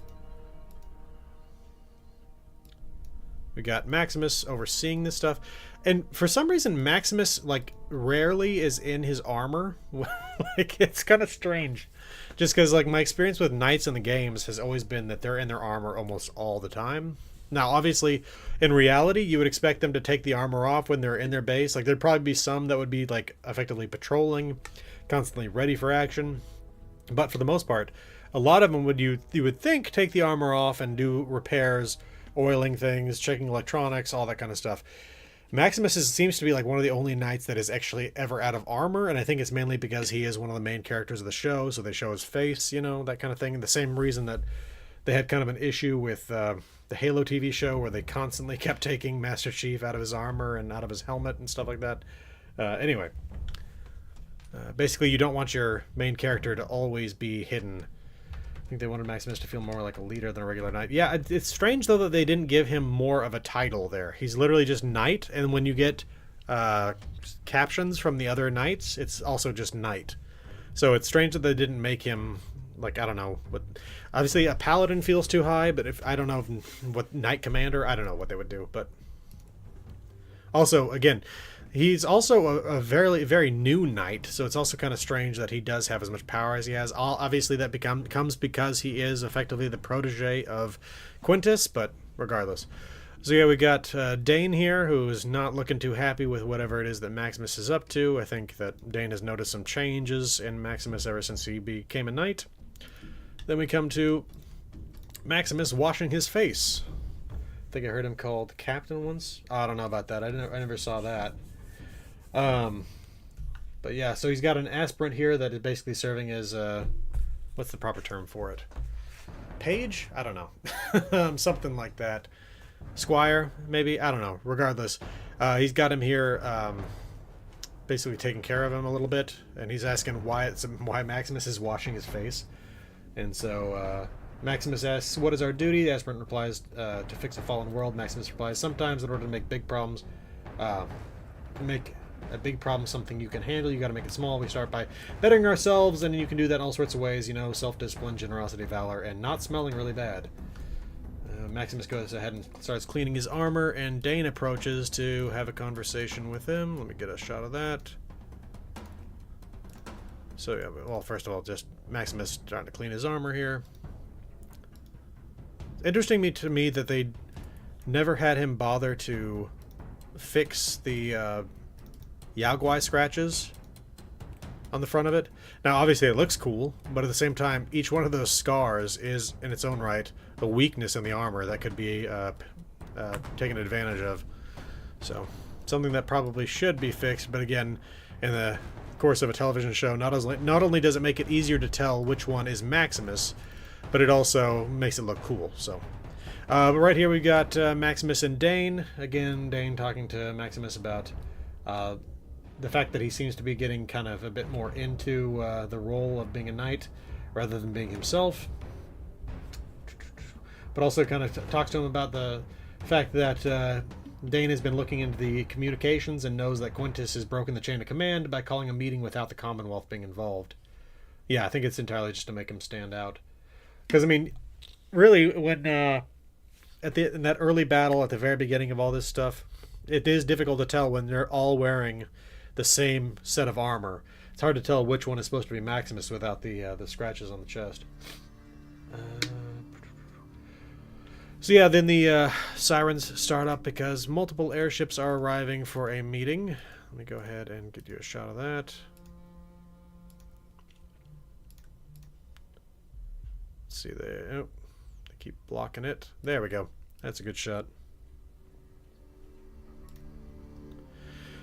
We got Maximus overseeing this stuff. And for some reason, Maximus, like, rarely is in his armor. Like, it's kind of strange. Just because, like, my experience with knights in the games has always been that they're in their armor almost all the time. Now, obviously, in reality, you would expect them to take the armor off when they're in their base. Like, there'd probably be some that would be, like, effectively patrolling, constantly ready for action. But for the most part, a lot of them would, you would think, take the armor off and do repairs, oiling things, checking electronics, all that kind of stuff. Seems to be like one of the only knights that is actually ever out of armor, and I think it's mainly because he is one of the main characters of the show, so they show his face, you know, that kind of thing. And the same reason that they had kind of an issue with the Halo TV show where they constantly kept taking Master Chief out of his armor and out of his helmet and stuff like that. Anyway, basically, you don't want your main character to always be hidden. I think they wanted Maximus to feel more like a leader than a regular knight. Yeah, it's strange, though, that they didn't give him more of a title there. He's literally just knight, and when you get captions from the other knights, it's also just knight. So it's strange that they didn't make him, like, I don't know. What, obviously, a paladin feels too high, but I don't know what knight commander, I don't know what they would do. But also, again, he's also a very, very new knight, so it's also kind of strange that he does have as much power as he has. Obviously, that comes because he is effectively the protege of Quintus, but regardless. So yeah, we got Dane here, who is not looking too happy with whatever it is that Maximus is up to. I think that Dane has noticed some changes in Maximus ever since he became a knight. Then we come to Maximus washing his face. I think I heard him called Captain once. Oh, I don't know about that. I never saw that. But yeah, so he's got an aspirant here that is basically serving as what's the proper term for it? Page? I don't know. Something like that. Squire, maybe? I don't know. Regardless, he's got him here basically taking care of him a little bit, and he's asking why Maximus is washing his face. And so Maximus asks, "What is our duty?" The aspirant replies, "To fix a fallen world." Maximus replies, "Sometimes in order to make big problems, make a big problem something you can handle, you got to make it small. We start by bettering ourselves, and you can do that in all sorts of ways, you know, self-discipline, generosity, valor, and not smelling really bad." Maximus goes ahead and starts cleaning his armor, and Dane approaches to have a conversation with him. Let me get a shot of that. So yeah, well, first of all, just Maximus trying to clean his armor here. It's interesting to me that they never had him bother to fix the Yaogwai scratches on the front of it. Now, obviously, it looks cool, but at the same time, each one of those scars is, in its own right, a weakness in the armor that could be taken advantage of. So, something that probably should be fixed, but again, in the course of a television show, not only does it make it easier to tell which one is Maximus, but it also makes it look cool. So, but right here we got Maximus and Dane. Again, Dane talking to Maximus about the fact that he seems to be getting kind of a bit more into the role of being a knight rather than being himself. But also kind of talks to him about the fact that Dane has been looking into the communications and knows that Quintus has broken the chain of command by calling a meeting without the Commonwealth being involved. Yeah, I think it's entirely just to make him stand out. Because, I mean, really, when in that early battle at the very beginning of all this stuff, it is difficult to tell when they're all wearing the same set of armor. It's hard to tell which one is supposed to be Maximus without the scratches on the chest. So yeah, then the sirens start up because multiple airships are arriving for a meeting. Let me go ahead and get you a shot of that. Let's see there. Oh, they keep blocking it. There we go. That's a good shot.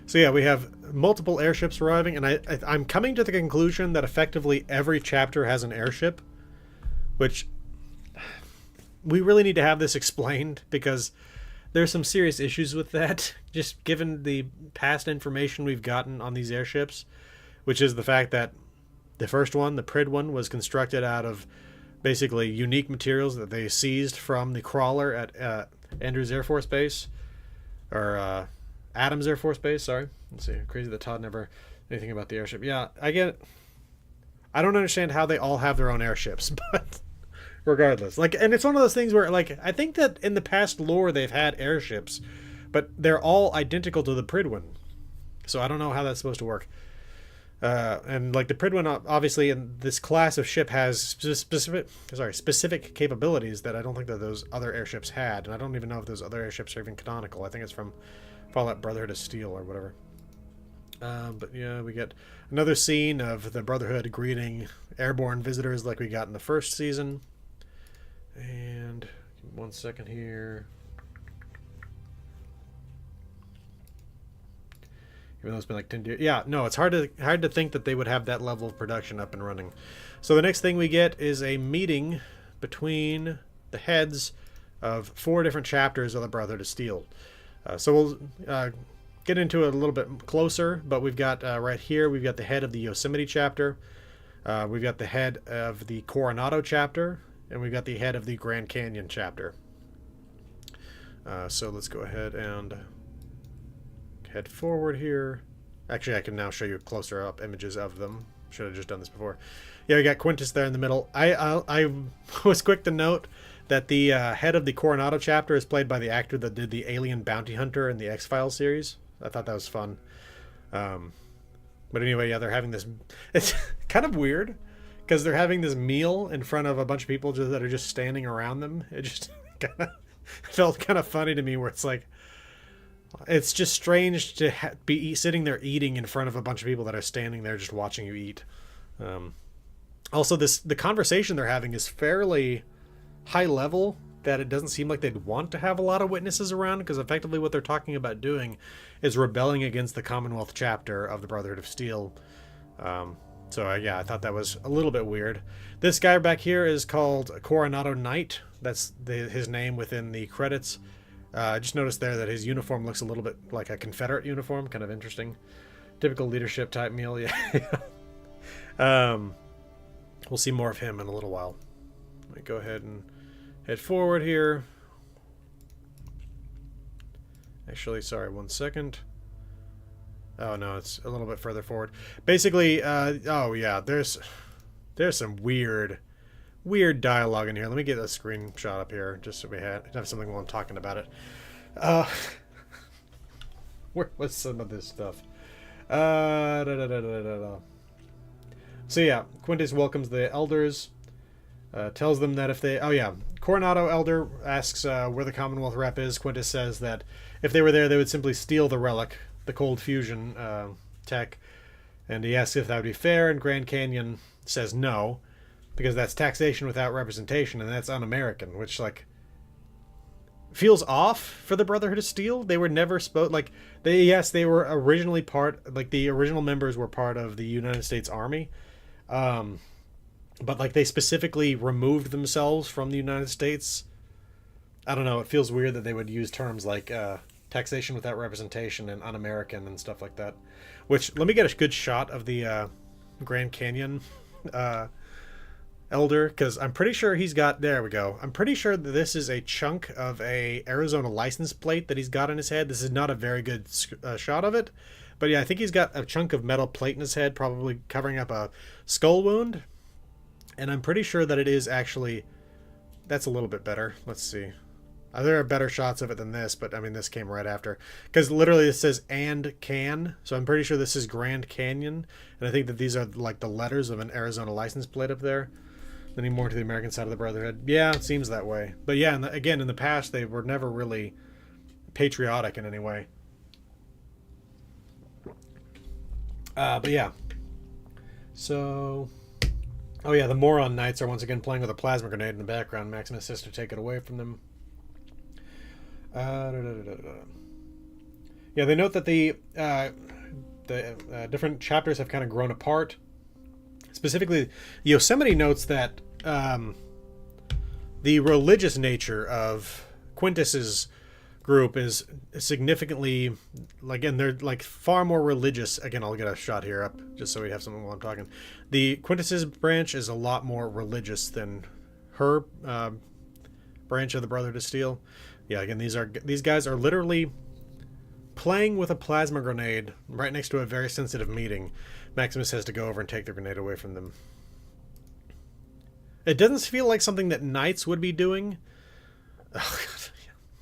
So yeah, we have multiple airships arriving, and I'm coming to the conclusion that effectively every chapter has an airship, which we really need to have this explained because there's some serious issues with that, just given the past information we've gotten on these airships, which is the fact that the first one, the Prid one, was constructed out of basically unique materials that they seized from the crawler at Andrews Air Force Base, or Adams Air Force Base, sorry. Let's see, crazy that Todd never anything about the airship. Yeah, I get it. I don't understand how they all have their own airships, but regardless. Like, and it's one of those things where, like, I think that in the past lore they've had airships, but they're all identical to the Prid one. So I don't know how that's supposed to work. And like the Prid one, obviously, in this class of ship has specific capabilities that I don't think that those other airships had, and I don't even know if those other airships are even canonical. I think it's from Fallout Brotherhood of Steel or whatever. But yeah, we get another scene of the Brotherhood greeting airborne visitors like we got in the first season. And 1 second here. Even though it's been like 10 years. Yeah, no, it's hard to think that they would have that level of production up and running. So the next thing we get is a meeting between the heads of 4 different chapters of the Brotherhood of Steel. So we'll get into it a little bit closer, but we've got right here, we've got the head of the Yosemite chapter, we've got the head of the Coronado chapter, and we've got the head of the Grand Canyon chapter. So let's go ahead and head forward here. Actually, I can now show you closer up images of them. Should have just done this before. Yeah, we got Quintus there in the middle. I was quick to note that the head of the Coronado chapter is played by the actor that did the Alien Bounty Hunter in the X-Files series. I thought that was fun. But anyway, yeah, they're having this... It's kind of weird, because they're having this meal in front of a bunch of people that are just standing around them. It just kind of felt kind of funny to me, where it's like... It's just strange to be sitting there eating in front of a bunch of people that are standing there just watching you eat. Also, the conversation they're having is fairly high level, that it doesn't seem like they'd want to have a lot of witnesses around, because effectively what they're talking about doing is rebelling against the Commonwealth chapter of the Brotherhood of Steel. Yeah, I thought that was a little bit weird. This guy back here is called Coronado Knight. That's his name within the credits. I just noticed there that his uniform looks a little bit like a Confederate uniform. Kind of interesting. Typical leadership type meal, yeah. We'll see more of him in a little while. Let me go ahead and head forward here. Actually, sorry, 1 second. Oh, no, it's a little bit further forward. Basically, oh, yeah, there's some weird dialogue in here. Let me get a screenshot up here, just so we have something while I'm talking about it. Where was some of this stuff? So yeah, Quintus welcomes the elders, tells them that if they... Oh yeah, Coronado elder asks where the Commonwealth rep is. Quintus says that if they were there, they would simply steal the relic, the cold fusion tech. And he asks if that would be fair, and Grand Canyon says no, because that's taxation without representation, and that's un-American, which, like, feels off for the Brotherhood of Steel. They were never they were originally the original members were part of the United States Army, but, like, they specifically removed themselves from the United States. I don't know, it feels weird that they would use terms like taxation without representation and un-American and stuff like that. Which, let me get a good shot of the Grand Canyon elder, because I'm pretty sure he's got... There we go. I'm pretty sure that this is a chunk of a Arizona license plate that he's got in his head. This is not a very good shot of it, but yeah, I think he's got a chunk of metal plate in his head, probably covering up a skull wound, and I'm pretty sure that it is actually... That's a little bit better. Let's see. There are better shots of it than this, but I mean, this came right after, because literally it says "and can," so I'm pretty sure this is Grand Canyon, and I think that these are like the letters of an Arizona license plate up there. Leaning more to the American side of the Brotherhood. Yeah, it seems that way. But yeah, again, in the past, they were never really patriotic in any way. But yeah. So... Oh yeah, the Moron Knights are once again playing with a plasma grenade in the background. Maximus says to take it away from them. Yeah, they note that the different chapters have kind of grown apart. Specifically, Yosemite notes that the religious nature of Quintus's group is significantly, again, they're like far more religious. Again, I'll get a shot here up just so we have something while I'm talking. The Quintus's branch is a lot more religious than her branch of the Brotherhood of Steel. Yeah, again, these guys are literally playing with a plasma grenade right next to a very sensitive meeting. Maximus has to go over and take the grenade away from them. It doesn't feel like something that Knights would be doing. Oh, God.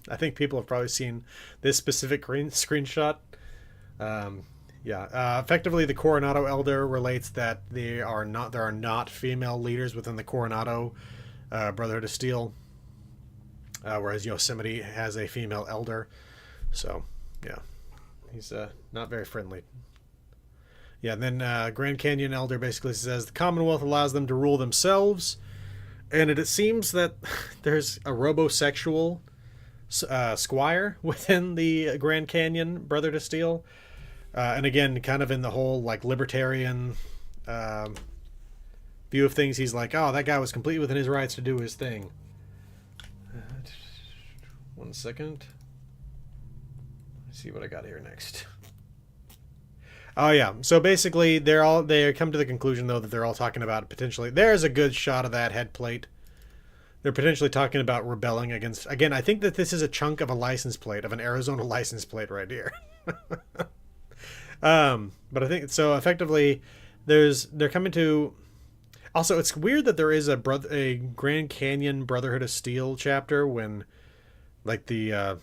I think people have probably seen this specific screenshot. Effectively, the Coronado Elder relates that there are not female leaders within the Coronado Brotherhood of Steel, whereas Yosemite has a female elder. So, yeah, he's not very friendly. Yeah, and then Grand Canyon Elder basically says the Commonwealth allows them to rule themselves, and it seems that there's a robosexual squire within the Grand Canyon Brotherhood of Steel. And again, kind of in the whole like libertarian view of things, he's like, oh, that guy was completely within his rights to do his thing. 1 second. Let's see what I got here next. Oh yeah, so basically they come to the conclusion though that they're all talking about potentially, there's a good shot of that head plate. They're potentially talking about rebelling against, again, I think that this is a chunk of a license plate, of an Arizona license plate right here. But I think, so effectively, they're coming to, also it's weird that there is a Grand Canyon Brotherhood of Steel chapter when, like, the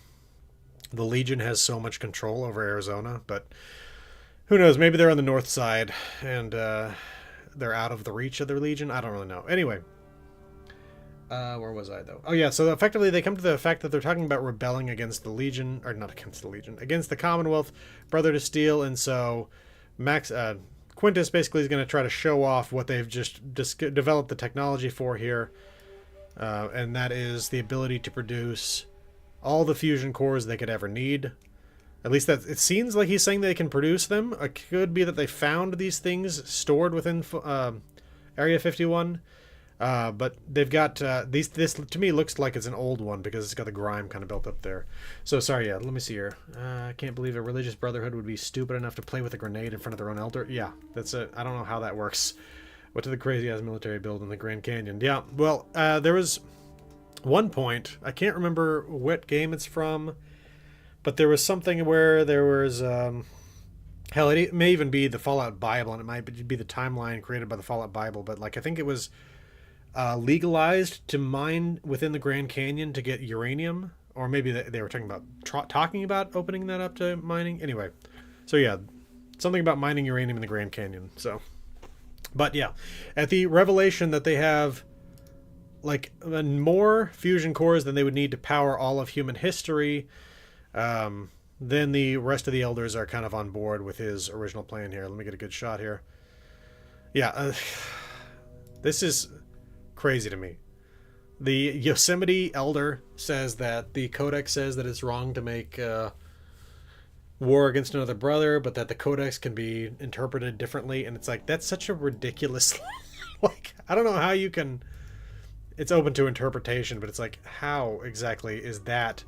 Legion has so much control over Arizona, but who knows, maybe they're on the north side, and they're out of the reach of their Legion, I don't really know. Anyway. Where was I, though? Oh, yeah, so effectively they come to the fact that they're talking about rebelling against the Legion, or not against the Legion, against the Commonwealth, Brother to Steel, and so Quintus basically is going to try to show off what they've just developed the technology for here, and that is the ability to produce all the fusion cores they could ever need. At least that it seems like he's saying they can produce them. It could be that they found these things stored within Area 51. But they've got this to me looks like it's an old one because it's got the grime kind of built up there. So sorry, yeah, let me see here. I can't believe a religious brotherhood would be stupid enough to play with a grenade in front of their own altar. Yeah, that's it. I don't know how that works. What did the crazy ass military build in the Grand Canyon? Yeah, well, there was one point, I can't remember what game it's from, but there was something where there was hell, it may even be the Fallout Bible, and it might be the timeline created by the Fallout Bible, but like I think it was legalized to mine within the Grand Canyon to get uranium, or maybe they were talking about opening that up to mining. Anyway, so yeah, something about mining uranium in the Grand Canyon. So, but yeah, at the revelation that they have like more fusion cores than they would need to power all of human history, then the rest of the elders are kind of on board with his original plan here. Let me get a good shot here. Yeah, this is crazy to me. The Yosemite elder says that the codex says that it's wrong to make war against another brother, but that the codex can be interpreted differently, and it's like, that's such a ridiculous like, I don't know how you can, it's open to interpretation, but it's like, how exactly is that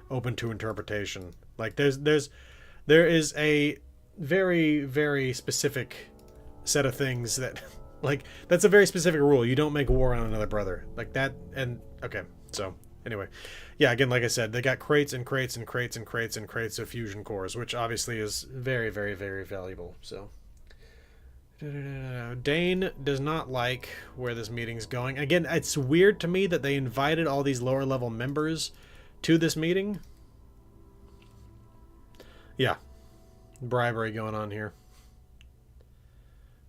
open to interpretation? Like there is a very, very specific set of things that like, that's a very specific rule. You don't make war on another brother. Like that, and okay, so anyway. Yeah, again, like I said, they got crates and crates and crates and crates and crates of fusion cores, which obviously is very, very, very valuable, so. Dane does not like where this meeting's going. Again, it's weird to me that they invited all these lower level members to this meeting. Yeah, bribery going on here.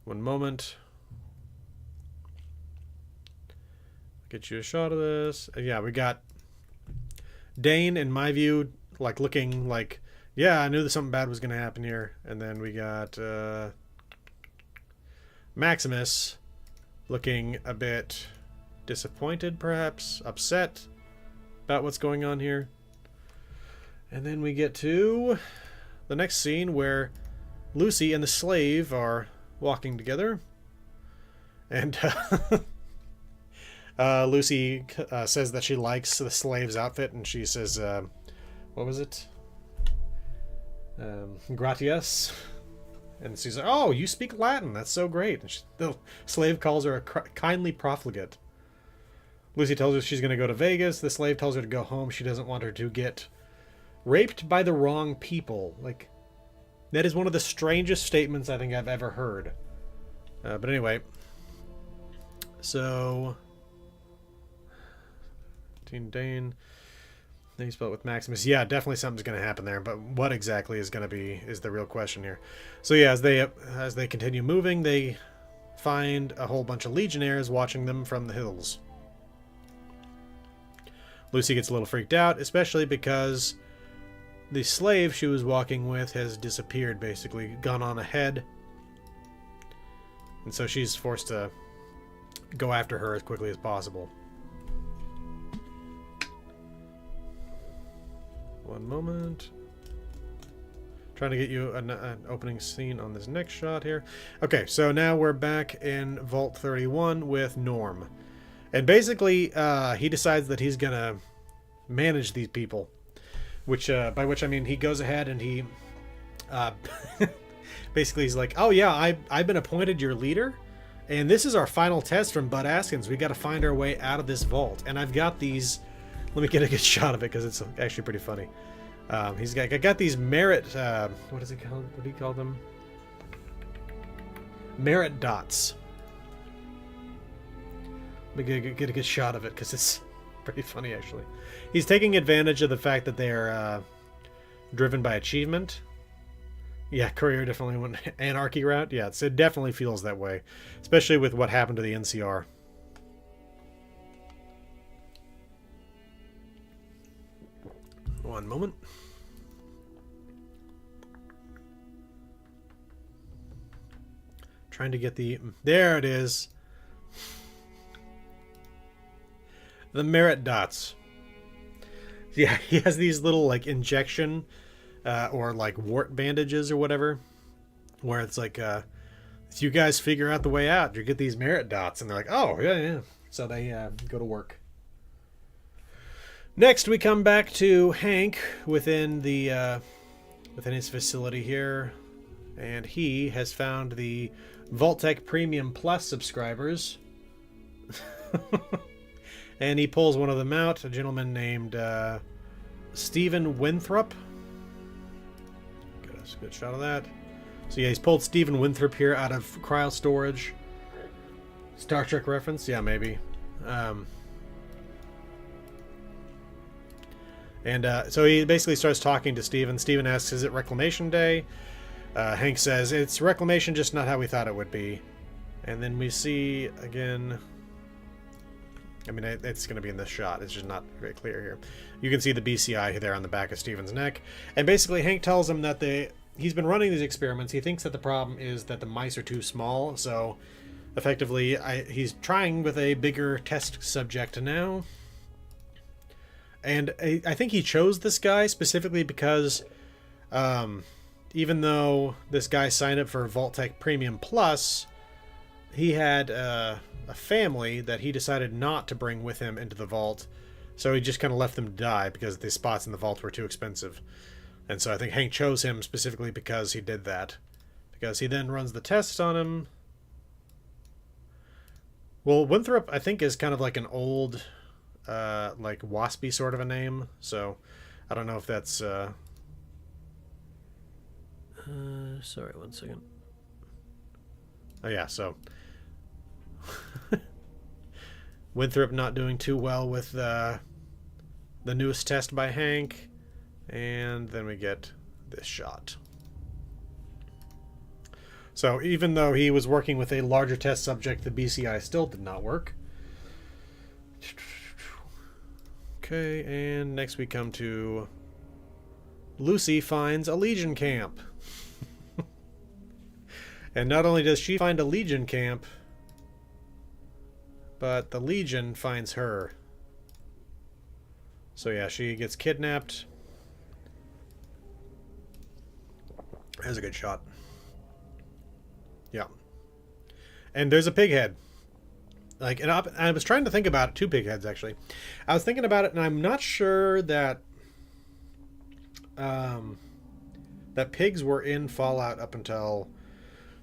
One moment. Get you a shot of this. Yeah, we got Dane, in my view, like looking like, yeah, I knew that something bad was going to happen here. And then we got Maximus looking a bit disappointed, perhaps upset about what's going on here. And then we get to the next scene where Lucy and the slave are walking together. And Lucy says that she likes the slave's outfit, and she says, what was it? Gratias. And she's like, oh, you speak Latin. That's so great. And the slave calls her a kindly profligate. Lucy tells her she's going to go to Vegas. The slave tells her to go home. She doesn't want her to get raped by the wrong people. Like, that is one of the strangest statements I think I've ever heard. But anyway. So, Teen Dane. Then you spell it with Maximus. Yeah, definitely something's going to happen there, but what exactly is going to be is the real question here. So yeah, as they continue moving, they find a whole bunch of legionnaires watching them from the hills. Lucy gets a little freaked out, especially because the slave she was walking with has disappeared, basically gone on ahead, and so she's forced to go after her as quickly as possible. One moment. Trying to get you an opening scene on this next shot here. Okay, so now we're back in Vault 31 with Norm. And basically, he decides that he's going to manage these people. Which, by which I mean he goes ahead and he... basically he's like, oh yeah, I've been appointed your leader. And this is our final test from Bud Askins. We got to find our way out of this vault. And I've got these... Let me get a good shot of it because it's actually pretty funny. I got these merit... what is it called? What do you call them? Merit dots. Let me get a good shot of it because it's pretty funny actually. He's taking advantage of the fact that they're driven by achievement. Yeah, Courier definitely went anarchy route. Yeah, it definitely feels that way, especially with what happened to the NCR. One moment. Trying to get the... There it is. The merit dots. Yeah, he has these little like injection or like wart bandages or whatever, where it's like if you guys figure out the way out, you get these merit dots, and they're like, oh yeah. So they go to work. Next, we come back to Hank within the within his facility here, and he has found the Vault-Tec Premium Plus subscribers. And he pulls one of them out, a gentleman named Stephen Winthrop. Get a good shot of that. So yeah, he's pulled Stephen Winthrop here out of cryo storage. Star Trek reference? Yeah, maybe. So he basically starts talking to Stephen. Stephen asks, is it Reclamation Day? Hank says, it's Reclamation, just not how we thought it would be. And then we see, again... I mean, it's going to be in this shot. It's just not very clear here. You can see the BCI there on the back of Stephen's neck. And basically, Hank tells him that he's been running these experiments. He thinks that the problem is that the mice are too small. So, effectively, he's trying with a bigger test subject now. And I think he chose this guy specifically because even though this guy signed up for Vault-Tec Premium Plus, he had... a family that he decided not to bring with him into the vault, so he just kind of left them to die because the spots in the vault were too expensive. And so I think Hank chose him specifically because he did that, because he then runs the tests on him. Well, Winthrop I think is kind of like an old like waspy sort of a name, so I don't know if that's sorry, one second. Oh yeah, so Winthrop not doing too well with the newest test by Hank, and then we get this shot. So even though he was working with a larger test subject, the BCI still did not work. Okay, and next we come to Lucy finds a Legion camp. And not only does she find a Legion camp, but the Legion finds her. So yeah, she gets kidnapped. There's a good shot. Yeah. And there's a pig head. Like, and I was trying to think about it, 2 pig heads actually. I was thinking about it, and I'm not sure that that pigs were in Fallout up until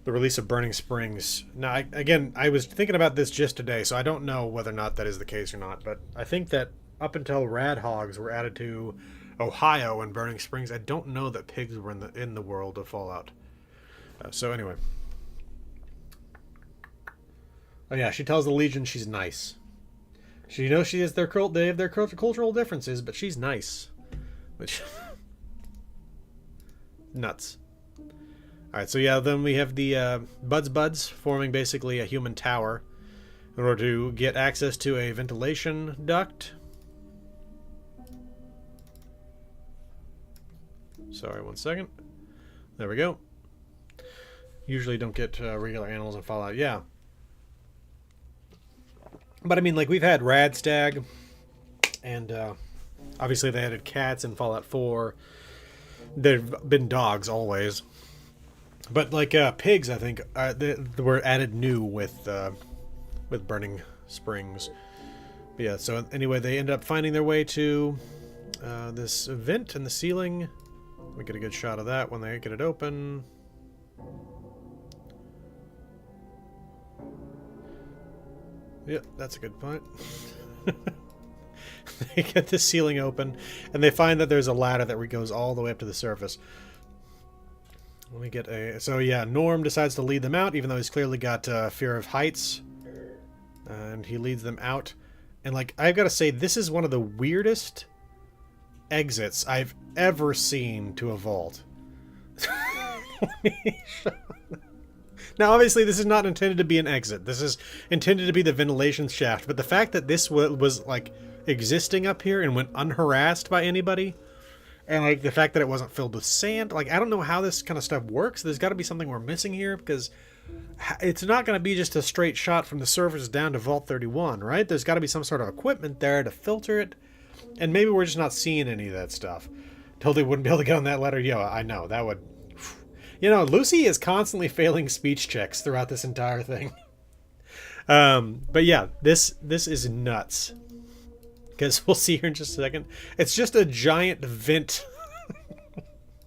the release of Burning Springs. Now, again, I was thinking about this just today, so I don't know whether or not that is the case or not, but I think that up until rad hogs were added to Ohio and Burning Springs, I don't know that pigs were in the world of Fallout. So anyway. Oh yeah, she tells the Legion she's nice. She knows they have their cultural differences, but she's nice. Which... nuts. Alright, so yeah, then we have the Buds forming basically a human tower in order to get access to a ventilation duct. Sorry, one second. There we go. Usually don't get regular animals in Fallout. Yeah. But I mean, like, we've had Radstag, and obviously they added cats in Fallout 4. they've been dogs always. But like pigs, I think they were added new with Burning Springs. But yeah. So anyway, they end up finding their way to this vent in the ceiling. We get a good shot of that when they get it open. Yep, that's a good point. They get the ceiling open, and they find that there's a ladder that goes all the way up to the surface. Let me get a... So yeah, Norm decides to lead them out, even though he's clearly got fear of heights. And he leads them out. And like, I've got to say, this is one of the weirdest exits I've ever seen to a vault. Now, obviously, this is not intended to be an exit. This is intended to be the ventilation shaft. But the fact that this was like existing up here and went unharassed by anybody, and like the fact that it wasn't filled with sand, like I don't know how this kind of stuff works. There's got to be something we're missing here, because it's not going to be just a straight shot from the surface down to Vault 31, right? There's got to be some sort of equipment there to filter it, and maybe we're just not seeing any of that stuff. Totally wouldn't be able to get on that ladder. Yo, I know that would. You know, Lucy is constantly failing speech checks throughout this entire thing. But yeah, this is nuts. Because we'll see here in just a second. It's just a giant vent.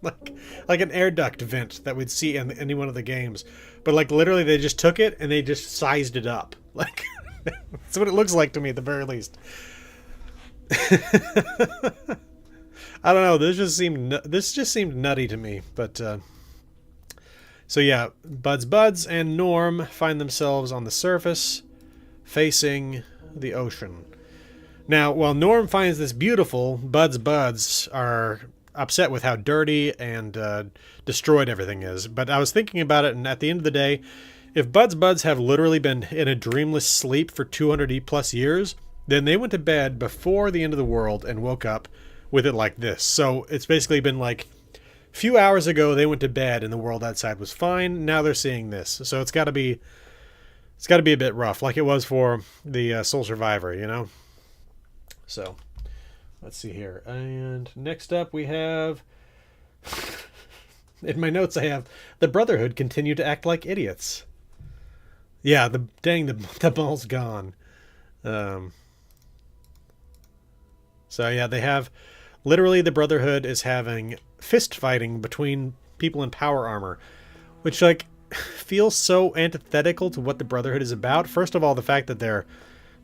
like an air duct vent that we'd see in any one of the games. But like literally they just took it and they just sized it up. Like that's what it looks like to me at the very least. I don't know. This just seemed nutty to me, but so yeah, Buds and Norm find themselves on the surface, facing the ocean. Now, while Norm finds this beautiful, Buds are upset with how dirty and destroyed everything is. But I was thinking about it, and at the end of the day, if Buds have literally been in a dreamless sleep for 200 plus years, then they went to bed before the end of the world and woke up with it like this. So it's basically been like a few hours ago they went to bed and the world outside was fine. Now they're seeing this. So it's got to be a bit rough, like it was for the Soul Survivor, you know? So let's see here. And next up we have, in my notes I have, the Brotherhood continue to act like idiots. Yeah, the ball's gone. So yeah, they have, literally the Brotherhood is having fist fighting between people in power armor, which like feels so antithetical to what the Brotherhood is about. First of all, the fact that they're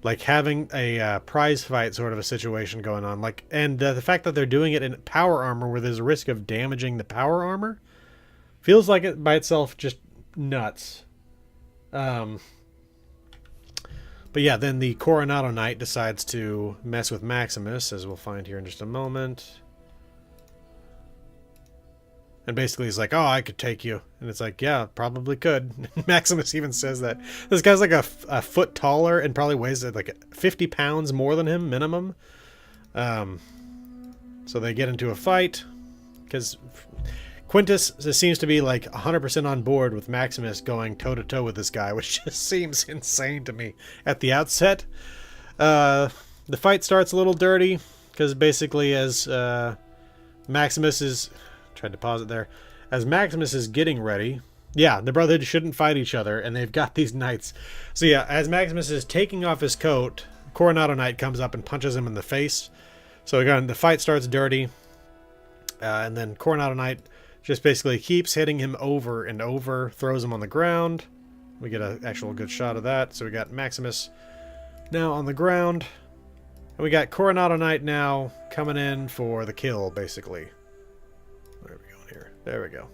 like having a prize fight sort of a situation going on, like, and the fact that they're doing it in power armor where there's a risk of damaging the power armor feels like it by itself just nuts. But yeah, then the Coronado Knight decides to mess with Maximus, as we'll find here in just a moment. And basically he's like, oh, I could take you. And it's like, yeah, probably could. Maximus even says that. This guy's like a foot taller and probably weighs like 50 pounds more than him, minimum. So they get into a fight. Because Quintus seems to be like 100% on board with Maximus going toe-to-toe with this guy, which just seems insane to me at the outset. The fight starts a little dirty, because basically as Maximus is... Tried to pause it there. As Maximus is getting ready, yeah, the Brotherhood shouldn't fight each other, and they've got these knights. So yeah, as Maximus is taking off his coat, Coronado Knight comes up and punches him in the face. So again, the fight starts dirty, and then Coronado Knight just basically keeps hitting him over and over, throws him on the ground. We get an actual good shot of that. So we got Maximus now on the ground, and we got Coronado Knight now coming in for the kill, basically. Where are we going here? There we go.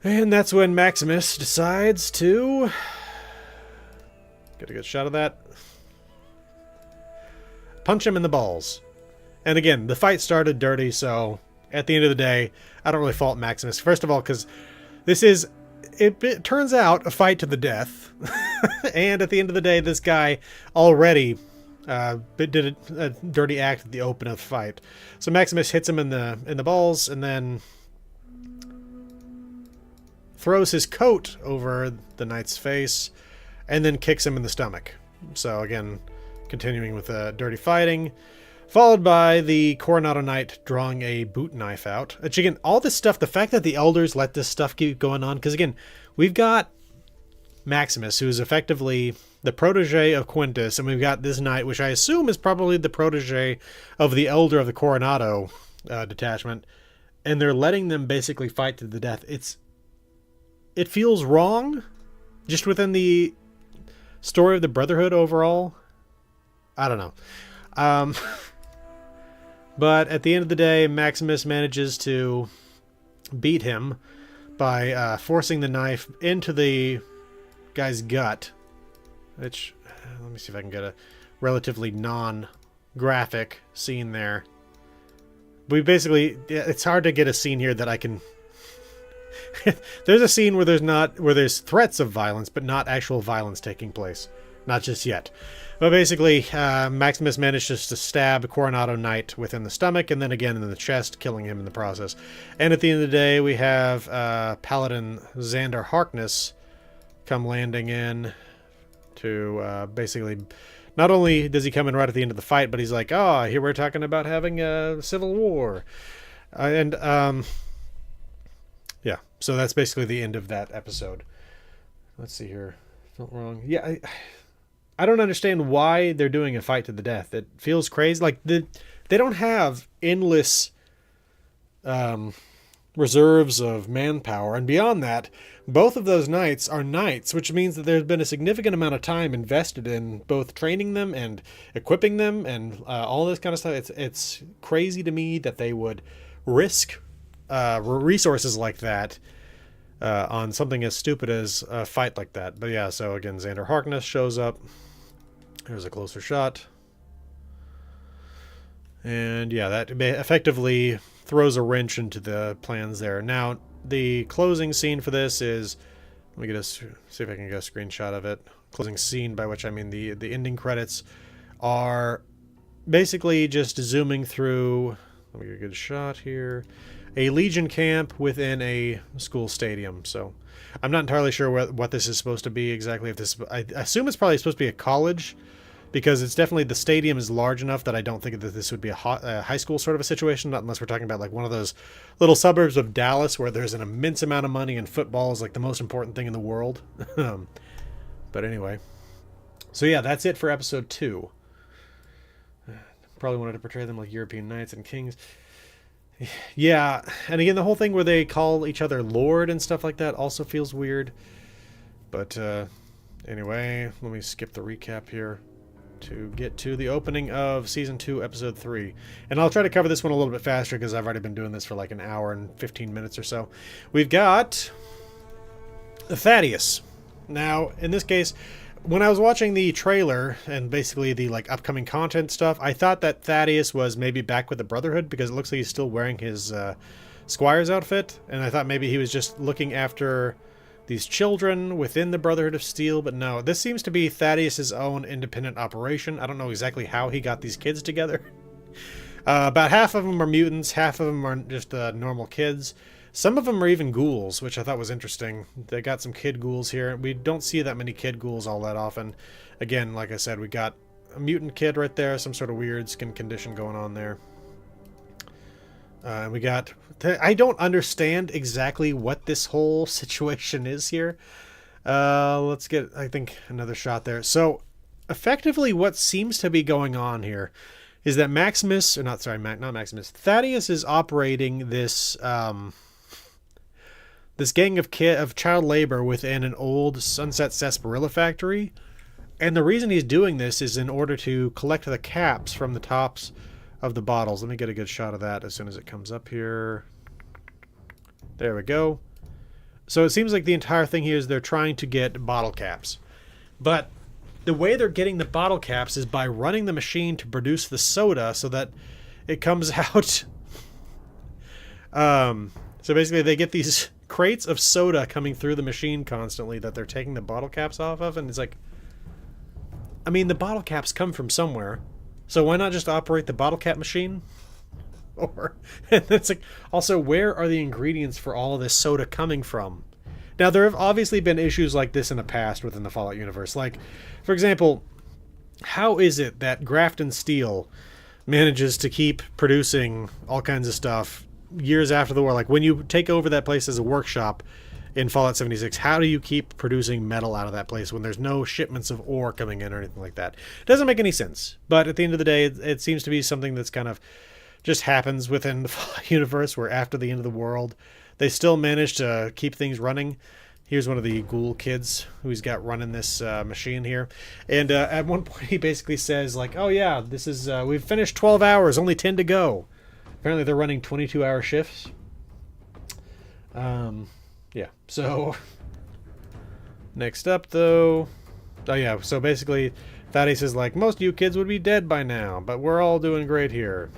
And that's when Maximus decides to get a good shot of that. Punch him in the balls. And again, the fight started dirty, so at the end of the day, I don't really fault Maximus. First of all, because this is, it turns out, a fight to the death. And at the end of the day, this guy already did a dirty act at the open of the fight. So Maximus hits him in the balls and then throws his coat over the knight's face and then kicks him in the stomach. So again, continuing with dirty fighting. Followed by the Coronado Knight drawing a boot knife out. Which again, all this stuff, the fact that the elders let this stuff keep going on, because again, we've got Maximus, who is effectively the protege of Quintus, and we've got this knight, which I assume is probably the protege of the elder of the Coronado detachment, and they're letting them basically fight to the death. It feels wrong, just within the story of the Brotherhood overall. I don't know. But at the end of the day, Maximus manages to beat him by forcing the knife into the guy's gut. Which, let me see if I can get a relatively non-graphic scene there. We basically, it's hard to get a scene here that I can... There's a scene where there's threats of violence, but not actual violence taking place. Not just yet. But basically, Maximus manages to stab Coronado Knight within the stomach, and then again in the chest, killing him in the process. And at the end of the day, we have Paladin Xander Harkness come landing in to basically... Not only does he come in right at the end of the fight, but he's like, oh, here we're talking about having a civil war. Yeah, so that's basically the end of that episode. Let's see here. Felt wrong. Yeah, I don't understand why they're doing a fight to the death. It feels crazy. Like, they don't have endless reserves of manpower. And beyond that, both of those knights are knights, which means that there's been a significant amount of time invested in both training them and equipping them and all this kind of stuff. It's crazy to me that they would risk resources like that on something as stupid as a fight like that. But yeah, so again, Xander Harkness shows up. Here's a closer shot. And yeah, that effectively throws a wrench into the plans there. Now, the closing scene for this is... Let me see if I can get a screenshot of it. Closing scene, by which I mean the ending credits, are basically just zooming through... Let me get a good shot here. A Legion camp within a school stadium. So I'm not entirely sure what this is supposed to be exactly. If this, I assume it's probably supposed to be a college, because it's definitely, the stadium is large enough that I don't think that this would be a high school sort of a situation, not unless we're talking about like one of those little suburbs of Dallas where there's an immense amount of money and football is like the most important thing in the world. But anyway, so yeah, that's it for episode 2. Probably wanted to portray them like European knights and kings. Yeah, and again, the whole thing where they call each other Lord and stuff like that also feels weird. But anyway, let me skip the recap here to get to the opening of Season 2, Episode 3. And I'll try to cover this one a little bit faster because I've already been doing this for like an hour and 15 minutes or so. We've got Thaddeus. Now, in this case, when I was watching the trailer and basically the like upcoming content stuff, I thought that Thaddeus was maybe back with the Brotherhood because it looks like he's still wearing his Squire's outfit. And I thought maybe he was just looking after these children within the Brotherhood of Steel, but no, this seems to be Thaddeus's own independent operation. I don't know exactly how he got these kids together. About half of them are mutants, half of them are just normal kids. Some of them are even ghouls, which I thought was interesting. They got some kid ghouls here. We don't see that many kid ghouls all that often. Again, like I said, we got a mutant kid right there, some sort of weird skin condition going on there. We got... I don't understand exactly what this whole situation is here. Let's get, I think, another shot there. So, effectively, what seems to be going on here is that Maximus, or not, sorry, not Maximus, Thaddeus is operating this this gang of child labor within an old Sunset Sarsaparilla factory. And the reason he's doing this is in order to collect the caps from the tops of the bottles. Let me get a good shot of that as soon as it comes up here. There we go. So it seems like the entire thing here is they're trying to get bottle caps. But the way they're getting the bottle caps is by running the machine to produce the soda so that it comes out. So basically they get these crates of soda coming through the machine constantly that they're taking the bottle caps off of. And it's like, I mean, the bottle caps come from somewhere. So why not just operate the bottle cap machine? Or, and it's like, also, where are the ingredients for all of this soda coming from? Now, there have obviously been issues like this in the past within the Fallout universe. Like, for example, how is it that Grafton Steel manages to keep producing all kinds of stuff years after the war. Like when you take over that place as a workshop in Fallout 76, how do you keep producing metal out of that place when there's no shipments of ore coming in or anything like that? It doesn't make any sense. But at the end of the day, it seems to be something that's kind of just happens within the Fallout universe, where after the end of the world, they still manage to keep things running. Here's one of the ghoul kids who's got running this machine here. And at one point he basically says, like, oh yeah, this is, we've finished 12 hours, only 10 to go. Apparently they're running 22-hour shifts. Yeah, so next up though, oh yeah, so basically Thaddeus is like, most of you kids would be dead by now, but we're all doing great here.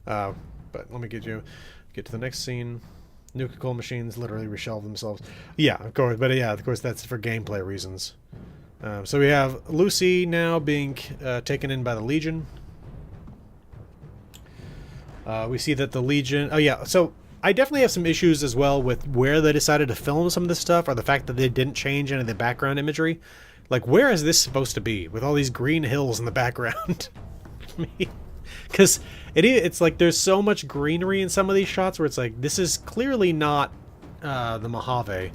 But let me get to the next scene. Nuclear machines literally reshelve themselves. Yeah, of course, but yeah, of course that's for gameplay reasons. So we have Lucy now being taken in by the Legion. We see that the Legion... Oh yeah, so I definitely have some issues as well with where they decided to film some of this stuff, or the fact that they didn't change any of the background imagery. Like, where is this supposed to be with all these green hills in the background? Because it's like there's so much greenery in some of these shots where it's like, this is clearly not the Mojave.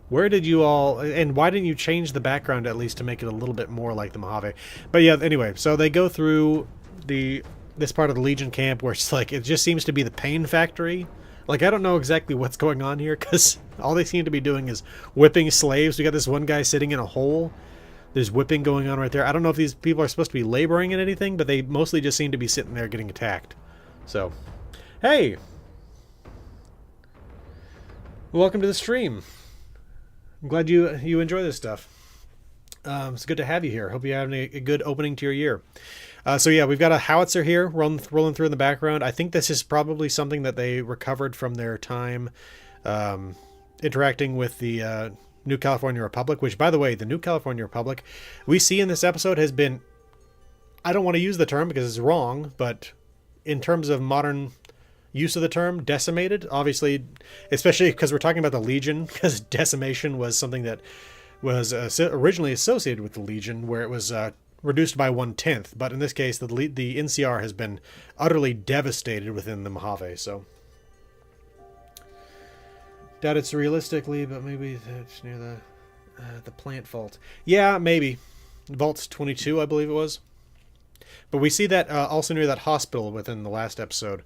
Where did you all... And why didn't you change the background at least to make it a little bit more like the Mojave? But yeah, anyway, so they go through this part of the Legion camp where it's like, it just seems to be the pain factory. Like, I don't know exactly what's going on here, because all they seem to be doing is whipping slaves. We got this one guy sitting in a hole. There's whipping going on right there. I don't know if these people are supposed to be laboring in anything, but they mostly just seem to be sitting there getting attacked. So, hey! Welcome to the stream. I'm glad you enjoy this stuff. It's good to have you here. Hope you're having a good opening to your year. So yeah, we've got a howitzer here rolling through in the background. I think this is probably something that they recovered from their time interacting with the New California Republic, which, by the way, the New California Republic we see in this episode has been, I don't want to use the term because it's wrong, but in terms of modern use of the term, decimated. Obviously, especially because we're talking about the Legion, because decimation was something that was originally associated with the Legion, where it was reduced by 1/10, but in this case the NCR has been utterly devastated within the Mojave. So doubt it's realistically, but maybe it's near the plant vault. Yeah, maybe Vault 22, I believe it was. But we see that also near that hospital within the last episode.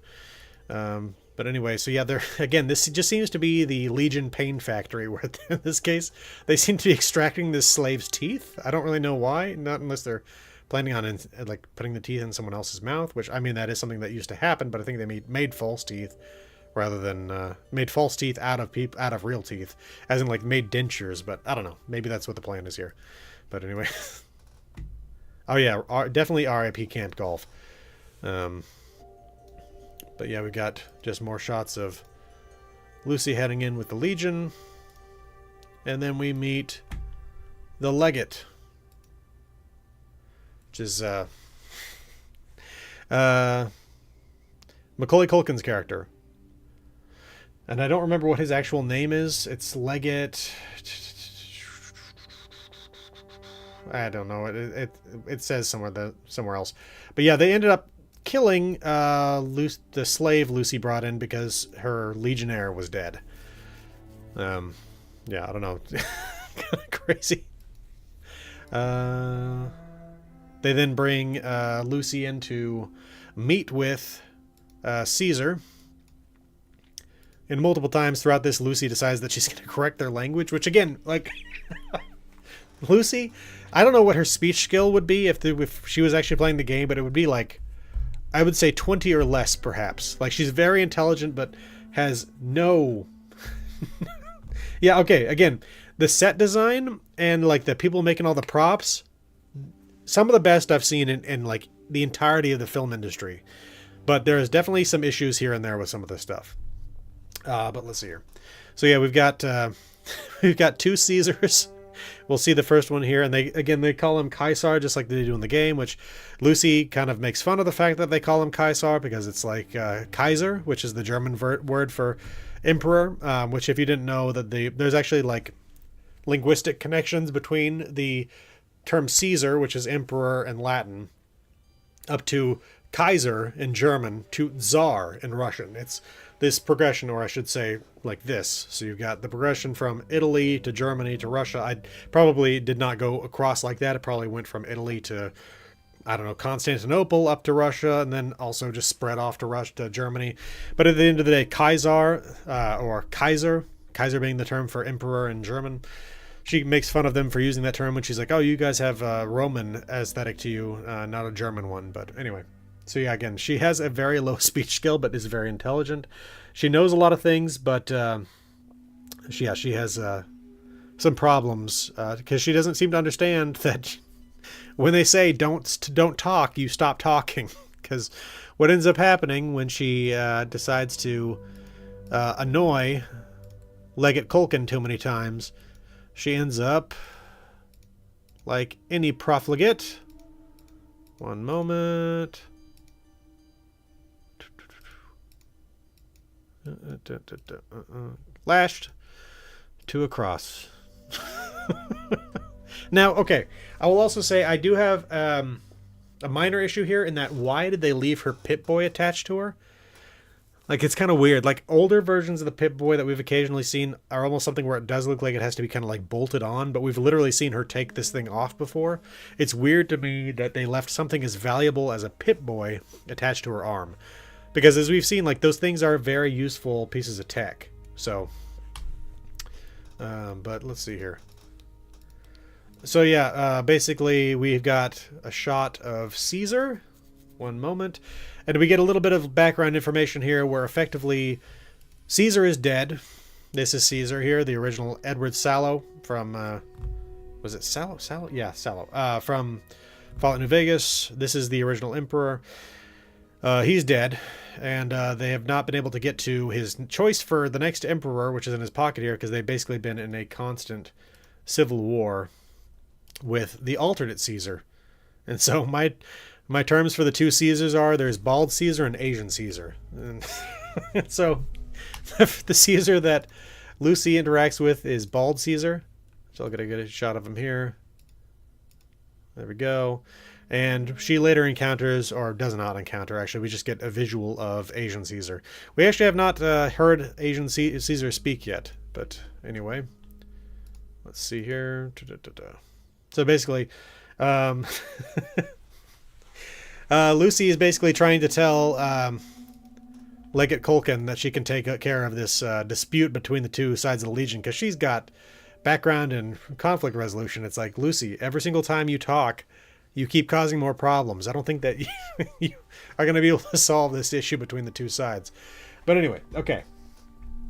But anyway, so yeah, again, this just seems to be the Legion pain factory, where in this case, they seem to be extracting this slave's teeth. I don't really know why, not unless they're planning on like putting the teeth in someone else's mouth, which, I mean, that is something that used to happen, but I think they made false teeth rather than made false teeth out of real teeth, as in like made dentures, but I don't know. Maybe that's what the plan is here. But anyway. Oh yeah, definitely RIP Camp Golf. But yeah, we got just more shots of Lucy heading in with the Legion. And then we meet the Legate, which is Macaulay Culkin's character. And I don't remember what his actual name is. It's Legate. I don't know. It says somewhere else. But yeah, they ended up killing the slave Lucy brought in because her legionnaire was dead. Yeah, I don't know. Kind of crazy. They then bring Lucy in to meet with Caesar. And multiple times throughout this, Lucy decides that she's going to correct their language, which again, like, Lucy, I don't know what her speech skill would be if she was actually playing the game, but it would be like, I would say 20 or less, perhaps. Like, she's very intelligent, but has no... Yeah, okay, again, the set design and, like, the people making all the props, some of the best I've seen in like, the entirety of the film industry. But there's definitely some issues here and there with some of this stuff. But let's see here. So, yeah, we've got two Caesars. We'll see the first one here, and they call him Caesar, just like they do in the game, which Lucy kind of makes fun of the fact that they call him Caesar, because it's like Kaiser, which is the German word for emperor, which, if you didn't know, that there's actually like linguistic connections between the term Caesar, which is emperor in Latin, up to Kaiser in German to Tsar in Russian. It's this progression, or I should say like this. So you've got the progression from Italy to Germany to Russia. I probably did not go across like that. It probably went from Italy to, I don't know, Constantinople up to Russia, and then also just spread off to Russia to Germany. But at the end of the day, Kaiser, or Kaiser being the term for emperor in German, she makes fun of them for using that term when she's like, oh, you guys have a Roman aesthetic to you, not a German one. But anyway. So yeah, again, she has a very low speech skill, but is very intelligent. She knows a lot of things, but she has some problems because she doesn't seem to understand that when they say don't talk, you stop talking. Because what ends up happening when she decides to annoy Legate Culkin too many times, she ends up like any profligate. One moment. Lashed to a cross. Now, okay, I will also say I do have a minor issue here in that why did they leave her Pip-Boy attached to her? Like, it's kind of weird. Like, older versions of the Pip-Boy that we've occasionally seen are almost something where it does look like it has to be kind of like bolted on, but we've literally seen her take this thing off before. It's weird to me that they left something as valuable as a Pip-Boy attached to her arm. Because as we've seen, like, those things are very useful pieces of tech. So, but let's see here. So yeah, basically we've got a shot of Caesar. One moment. And we get a little bit of background information here where effectively Caesar is dead. This is Caesar here, the original Edward Sallow from, was it Sallow? Sallow? Yeah, Sallow. From Fallout New Vegas. This is the original emperor. He's dead, and they have not been able to get to his choice for the next emperor, which is in his pocket here, because they've basically been in a constant civil war with the alternate Caesar. And so my terms for the two Caesars are there's bald Caesar and Asian Caesar. And so the Caesar that Lucy interacts with is bald Caesar. So I'll get a good shot of him here. There we go. And she later encounters, or does not encounter, actually, we just get a visual of Asian Caesar. We actually have not heard Asian Caesar speak yet, but anyway. Let's see here. So basically, Lucy is basically trying to tell Legate Culkin that she can take care of this dispute between the two sides of the Legion, because she's got background in conflict resolution. It's like, Lucy, every single time you talk, you keep causing more problems. I don't think that you are going to be able to solve this issue between the two sides. But anyway, okay.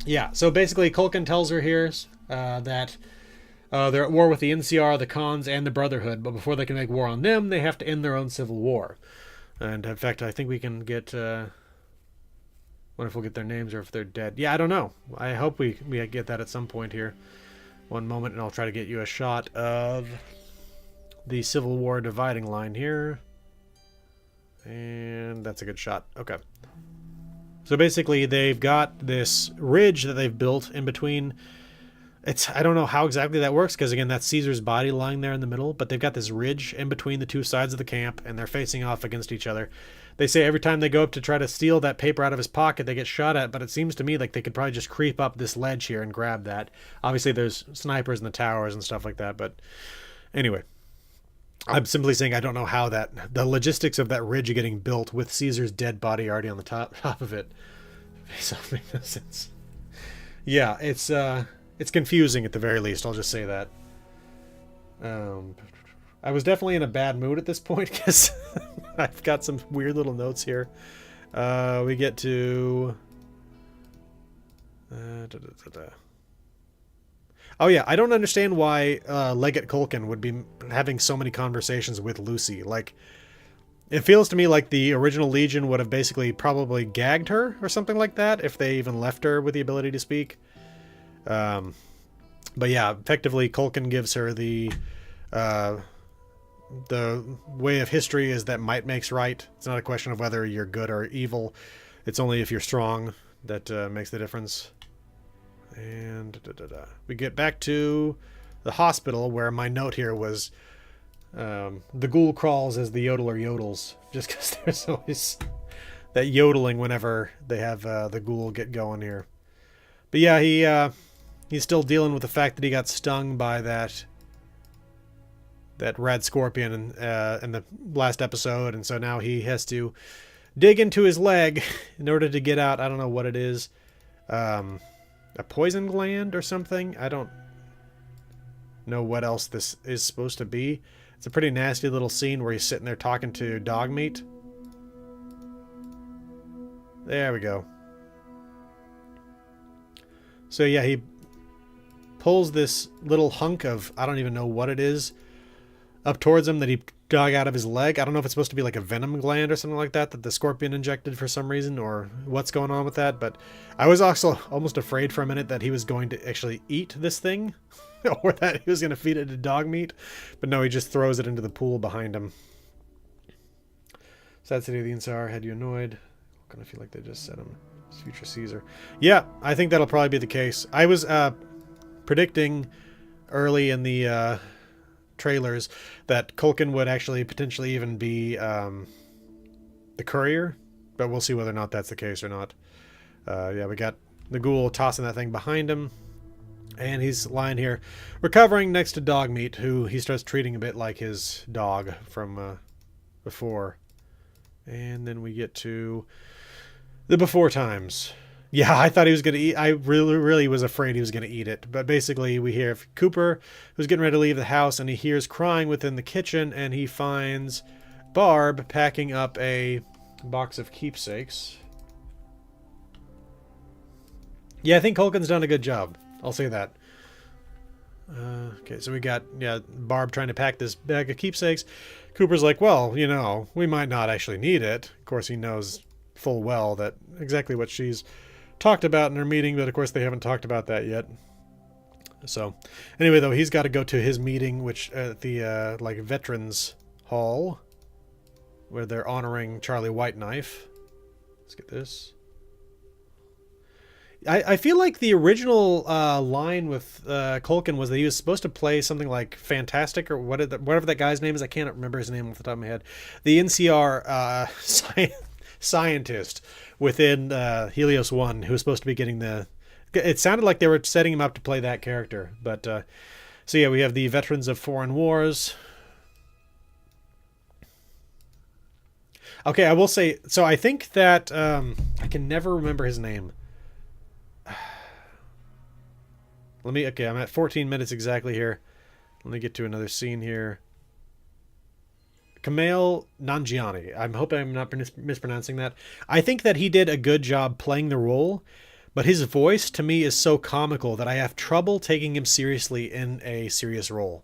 Yeah, so basically Culkin tells her here that they're at war with the NCR, the Khans, and the Brotherhood, but before they can make war on them, they have to end their own civil war. And in fact, I think we can get... wonder if we'll get their names or if they're dead. Yeah, I don't know. I hope we get that at some point here. One moment, and I'll try to get you a shot of the Civil War dividing line here. And that's a good shot. Okay. So basically, they've got this ridge that they've built in between. I don't know how exactly that works, because again, that's Caesar's body lying there in the middle, but they've got this ridge in between the two sides of the camp, and they're facing off against each other. They say every time they go up to try to steal that paper out of his pocket, they get shot at, but it seems to me like they could probably just creep up this ledge here and grab that. Obviously, there's snipers in the towers and stuff like that, but anyway. I'm simply saying I don't know how the logistics of that ridge getting built with Caesar's dead body already on the top of it. So it makes no sense. Yeah, it's confusing at the very least. I'll just say that. I was definitely in a bad mood at this point because I've got some weird little notes here. We get to... Oh yeah, I don't understand why Legate Culkin would be having so many conversations with Lucy. Like, it feels to me like the original Legion would have basically probably gagged her or something like that if they even left her with the ability to speak. But yeah, effectively Culkin gives her the way of history is that might makes right. It's not a question of whether you're good or evil. It's only if you're strong that makes the difference. And we get back to the hospital where my note here was the ghoul crawls as the yodeler yodels, just because there's always that yodeling whenever they have the ghoul get going here. But yeah, he's still dealing with the fact that he got stung by that red scorpion in the last episode, and so now he has to dig into his leg in order to get out. I don't know what it is, a poison gland or something. I don't know what else this is supposed to be. It's a pretty nasty little scene where he's sitting there talking to dog meat. There we go. So yeah, he pulls this little hunk of, I don't even know what it is, up towards him that he dug out of his leg. I don't know if it's supposed to be like a venom gland or something like that the scorpion injected for some reason, or what's going on with that. But I was also almost afraid for a minute that he was going to actually eat this thing or that he was going to feed it to dog meat. But no, he just throws it into the pool behind him. Sad City of the Insar had you annoyed. I kind of feel like they just said him. Future Caesar. Yeah, I think that'll probably be the case. I was predicting early in the trailers that Culkin would actually potentially even be the courier, but we'll see whether or not that's the case or not. Yeah, we got the ghoul tossing that thing behind him, and he's lying here recovering next to dog meat, who he starts treating a bit like his dog from before. And then we get to the before times. Yeah, I thought he was going to eat. I really was afraid he was going to eat it. But basically, we hear Cooper, who's getting ready to leave the house, and he hears crying within the kitchen, and he finds Barb packing up a box of keepsakes. Yeah, I think Culkin's done a good job. I'll say that. Okay, so we got, Barb trying to pack this bag of keepsakes. Cooper's like, well, we might not actually need it. Of course, he knows full well that exactly what she's talked about in her meeting, but of course they haven't talked about that yet. So anyway, though, he's got to go to his meeting, which at the Veterans Hall, where they're honoring Charlie Whiteknife. Let's get this. I feel like the original line with Culkin was that he was supposed to play something like Fantastic or whatever that guy's name is. I can't remember his name off the top of my head. The NCR scientist within Helios 1 who was supposed to be getting the... It sounded like they were setting him up to play that character. But so yeah, we have the Veterans of Foreign Wars. Okay, I will say... So I think that... I can never remember his name. Okay, I'm at 14 minutes exactly here. Let me get to another scene here. Kumail Nanjiani. I'm hoping I'm not mispronouncing that. I think that he did a good job playing the role, but his voice to me is so comical that I have trouble taking him seriously in a serious role.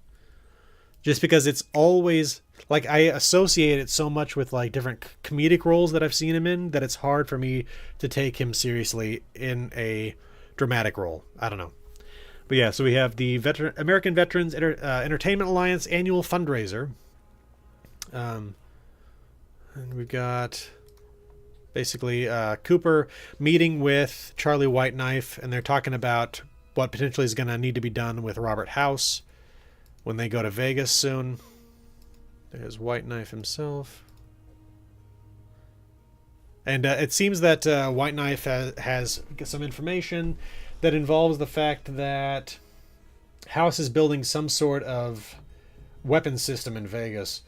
Just because it's always, like, I associate it so much with, like, different comedic roles that I've seen him in that it's hard for me to take him seriously in a dramatic role. I don't know. But yeah, so we have the American Veterans Entertainment Alliance annual fundraiser. And we've got basically Cooper meeting with Charlie Whiteknife, and they're talking about what potentially is going to need to be done with Robert House when they go to Vegas soon. There's Whiteknife himself. And it seems that Whiteknife has some information that involves the fact that House is building some sort of weapon system in Vegas.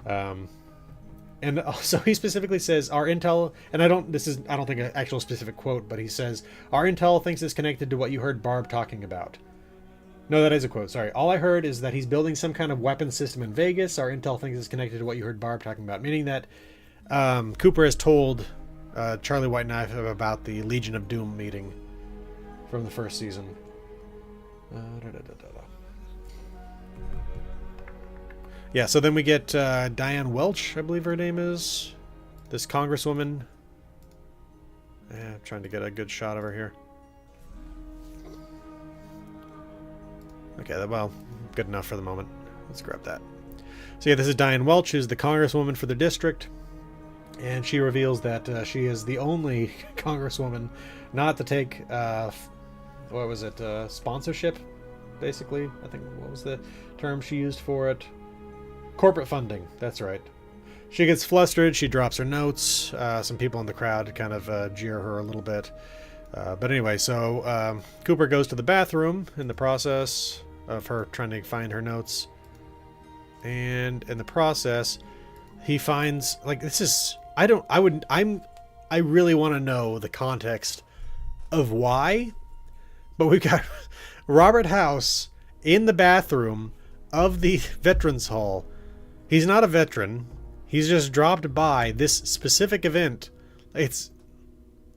And also he specifically says our intel, and I don't think an actual specific quote, but he says our intel thinks it's connected to what you heard Barb talking about. No, that is a quote. Sorry. All I heard is that he's building some kind of weapon system in Vegas. Our intel thinks it's connected to what you heard Barb talking about, meaning that Cooper has told Charlie Whiteknife about the Legion of Doom meeting from the first season. Yeah, so then we get Diane Welch, I believe her name is. This congresswoman. I'm trying to get a good shot of her here. Okay, well, good enough for the moment. Let's grab that. So yeah, this is Diane Welch, who's the congresswoman for the district. And she reveals that she is the only congresswoman not to take, what was it, sponsorship, basically. I think, what was the term she used for it? Corporate funding. That's right. She gets flustered. She drops her notes. Some people in the crowd kind of jeer her a little bit. But anyway, so Cooper goes to the bathroom in the process of her trying to find her notes. And in the process, he finds, like, this is, I really want to know the context of why, but we've got Robert House in the bathroom of the Veterans Hall. He's not a veteran. He's just dropped by this specific event. It's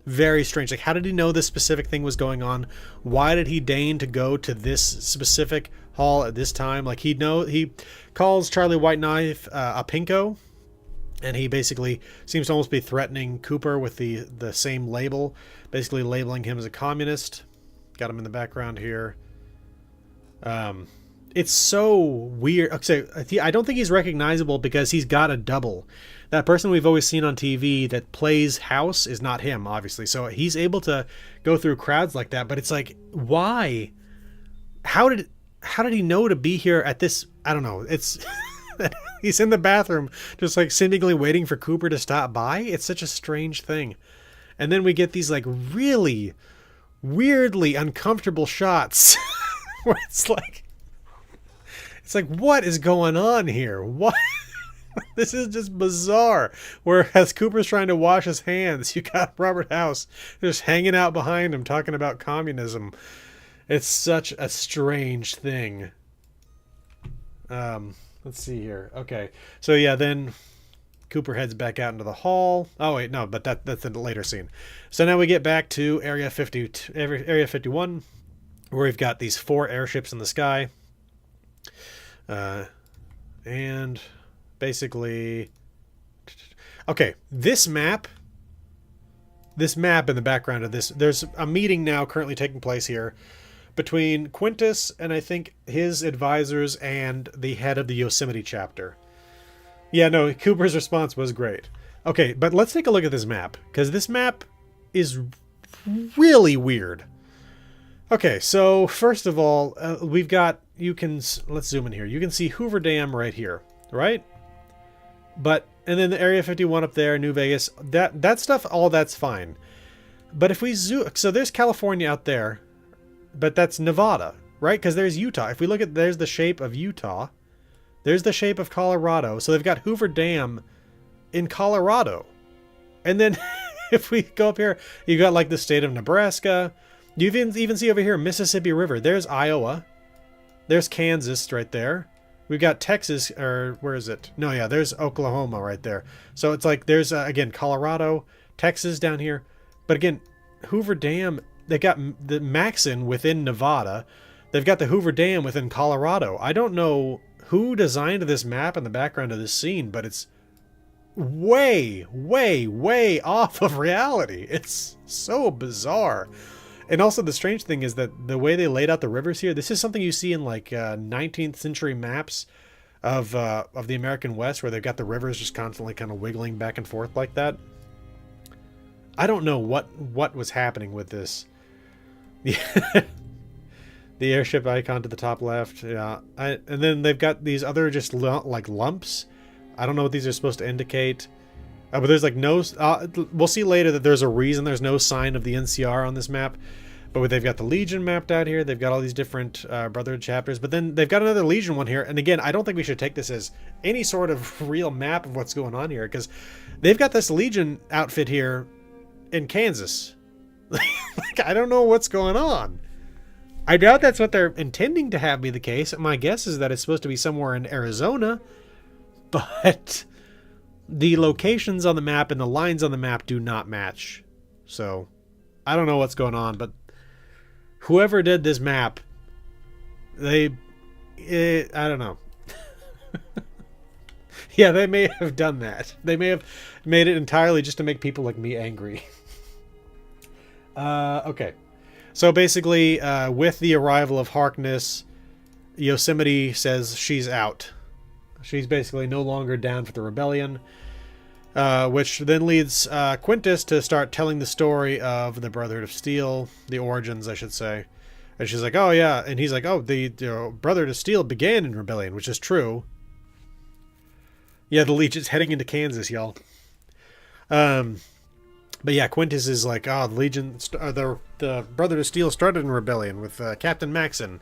very strange. Like, how did he know this specific thing was going on? Why did he deign to go to this specific hall at this time? Like, he calls Charlie Whiteknife a pinko, and he basically seems to almost be threatening Cooper with the same label, basically labeling him as a communist. Got him in the background here. It's so weird. Okay, I don't think he's recognizable because he's got a double. That person we've always seen on TV that plays House is not him, obviously. So he's able to go through crowds like that. But it's like, why? How did he know to be here at this? I don't know. It's he's in the bathroom, just like seemingly waiting for Cooper to stop by. It's such a strange thing. And then we get these like really weirdly uncomfortable shots where it's like, what is going on here? What? This is just bizarre. Whereas Cooper's trying to wash his hands, you got Robert House just hanging out behind him talking about communism. It's such a strange thing. Let's see here. Okay. So yeah, then Cooper heads back out into the hall. Oh wait, no, but that's a later scene. So now we get back to Area 51, where we've got these 4 airships in the sky. And basically, okay, this map in the background of this, there's a meeting now currently taking place here between Quintus and I think his advisors and the head of the Yosemite chapter. Yeah, no, Cooper's response was great. Okay, but let's take a look at this map, because this map is really weird. Okay, so first of all, we've got, let's zoom in here. You can see Hoover Dam right here, right? And then the Area 51 up there, New Vegas, that stuff, all that's fine. But if we zoom, so there's California out there, but that's Nevada, right? Because there's Utah. If we look at, there's the shape of Utah. There's the shape of Colorado. So they've got Hoover Dam in Colorado. And then if we go up here, you got like the state of Nebraska. You even see over here Mississippi River. There's Iowa. There's Kansas right there. We've got Texas, or where is it? No, yeah, there's Oklahoma right there. So it's like there's, again, Colorado, Texas down here. But again, Hoover Dam, they got the Maxon within Nevada. They've got the Hoover Dam within Colorado. I don't know who designed this map in the background of this scene, but it's way, way, way off of reality. It's so bizarre. And also the strange thing is that the way they laid out the rivers here, this is something you see in like 19th century maps of the American West, where they've got the rivers just constantly kind of wiggling back and forth like that. I don't know what was happening with this. The airship icon to the top left, yeah. And then they've got these other just like lumps. I don't know what these are supposed to indicate. But there's like no... we'll see later that there's a reason there's no sign of the NCR on this map. But they've got the Legion mapped out here. They've got all these different Brotherhood chapters. But then they've got another Legion one here. And again, I don't think we should take this as any sort of real map of what's going on here. Because they've got this Legion outfit here in Kansas. Like, I don't know what's going on. I doubt that's what they're intending to have be the case. My guess is that it's supposed to be somewhere in Arizona. But the locations on the map and the lines on the map do not match. So, I don't know what's going on, but whoever did this map, I don't know. Yeah, they may have done that. They may have made it entirely just to make people like me angry. Okay. So basically, with the arrival of Harkness, Yosemite says she's out. She's basically no longer down for the rebellion, which then leads Quintus to start telling the story of the Brotherhood of Steel, the origins, I should say. And she's like, oh, yeah. And he's like, oh, the Brotherhood of Steel began in rebellion, which is true. Yeah, the Legion's heading into Kansas, y'all. But yeah, Quintus is like, oh, the Legion, the Brotherhood of Steel started in rebellion with Captain Maxon,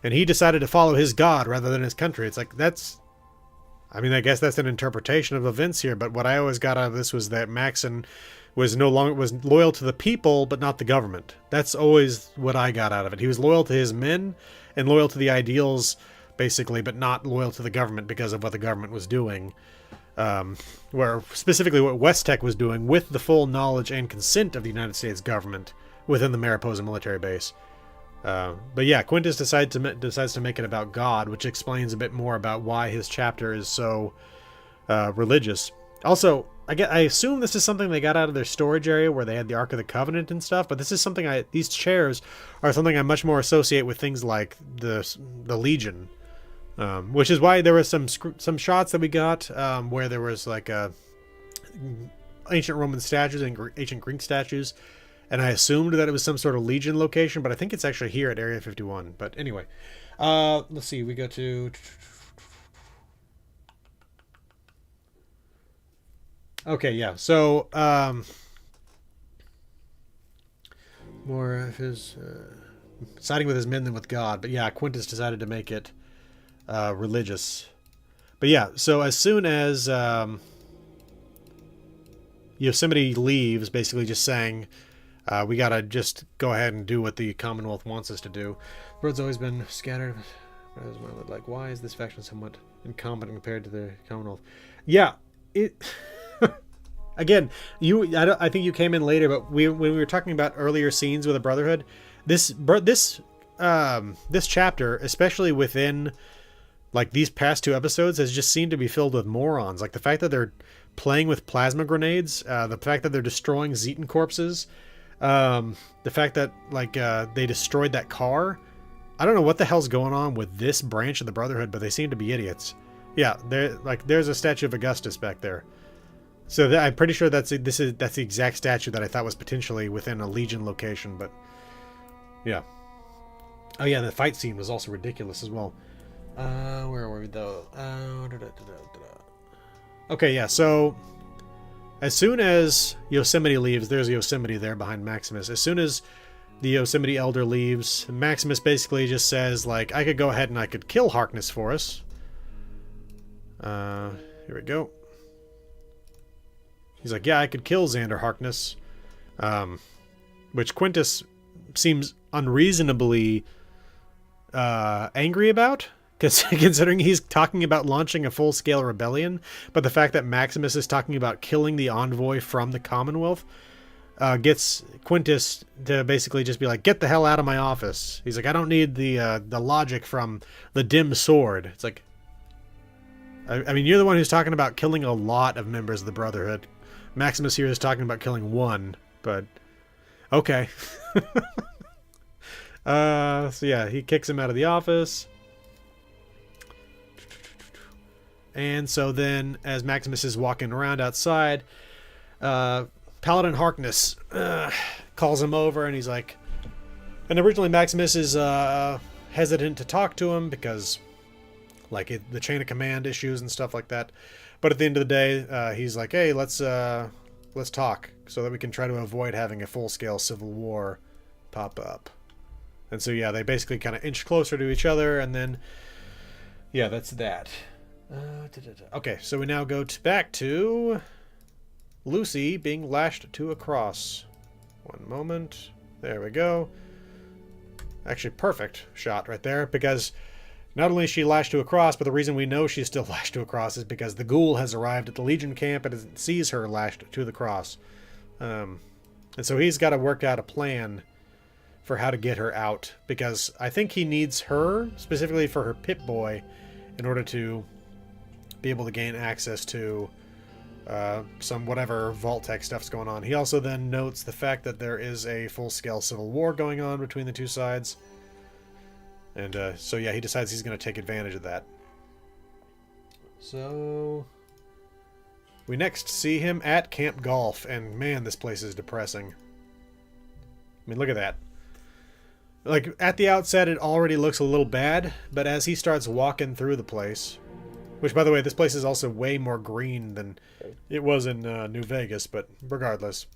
and he decided to follow his god rather than his country. It's like, I guess that's an interpretation of events here, but what I always got out of this was that Maxon was loyal to the people, but not the government. That's always what I got out of it. He was loyal to his men and loyal to the ideals, basically, but not loyal to the government because of what the government was doing. Where specifically what West Tech was doing with the full knowledge and consent of the United States government within the Mariposa military base. But yeah, Quintus decides to make it about God, which explains a bit more about why his chapter is so religious. Also, I assume this is something they got out of their storage area where they had the Ark of the Covenant and stuff, but this is something these chairs are something I much more associate with things like the Legion. Which is why there was some shots that we got where there was like ancient Roman statues and ancient Greek statues, and I assumed that it was some sort of Legion location, but I think it's actually here at Area 51. But anyway, let's see. We go to okay, yeah. So more of his siding with his men than with God, but yeah, Quintus decided to make it religious. But yeah, so as soon as Yosemite leaves, basically just saying, we gotta just go ahead and do what the Commonwealth wants us to do. The road's always been scattered. Like, why is this faction somewhat incompetent compared to the Commonwealth? Yeah, it... Again, I think you came in later, but when we were talking about earlier scenes with the Brotherhood, this chapter, especially within like these past two episodes, has just seemed to be filled with morons. Like the fact that they're playing with plasma grenades, the fact that they're destroying Zetan corpses, the fact that like they destroyed that car. I don't know what the hell's going on with this branch of the Brotherhood, but they seem to be idiots. Yeah, there's a statue of Augustus back there. So I'm pretty sure that's the exact statue that I thought was potentially within a Legion location, but yeah. Oh yeah, the fight scene was also ridiculous as well. Where were we though? Okay, yeah, so as soon as Yosemite leaves, there's Yosemite there behind Maximus. As soon as the Yosemite Elder leaves, Maximus basically just says, like, I could go ahead and I could kill Harkness for us. Here we go. He's like, yeah, I could kill Xander Harkness. Which Quintus seems unreasonably angry about, considering he's talking about launching a full-scale rebellion, but the fact that Maximus is talking about killing the envoy from the Commonwealth gets Quintus to basically just be like, get the hell out of my office. He's like, I don't need the logic from the dim sword. It's like, I mean, you're the one who's talking about killing a lot of members of the Brotherhood. Maximus here is talking about killing one, but okay. So yeah, he kicks him out of the office. And so then, as Maximus is walking around outside, Paladin Harkness calls him over, and he's like... And originally Maximus is hesitant to talk to him because, like, the chain of command issues and stuff like that. But at the end of the day, he's like, hey, let's talk so that we can try to avoid having a full-scale civil war pop up. And so, yeah, they basically kind of inch closer to each other, and then, yeah, that's that. Okay, so we now go back to Lucy being lashed to a cross. One moment. There we go. Actually, perfect shot right there, because not only is she lashed to a cross, but the reason we know she's still lashed to a cross is because the ghoul has arrived at the Legion camp and sees her lashed to the cross. And so he's got to work out a plan for how to get her out, because I think he needs her, specifically for her Pip-Boy, in order to be able to gain access to some whatever Vault-Tec stuff's going on. He also then notes the fact that there is a full-scale civil war going on between the two sides. And so yeah, he decides he's going to take advantage of that. So we next see him at Camp Golf, and man, this place is depressing. I mean, look at that. Like, at the outset, it already looks a little bad, but as he starts walking through the place, Which, by the way, this place is also way more green than it was in New Vegas, but regardless.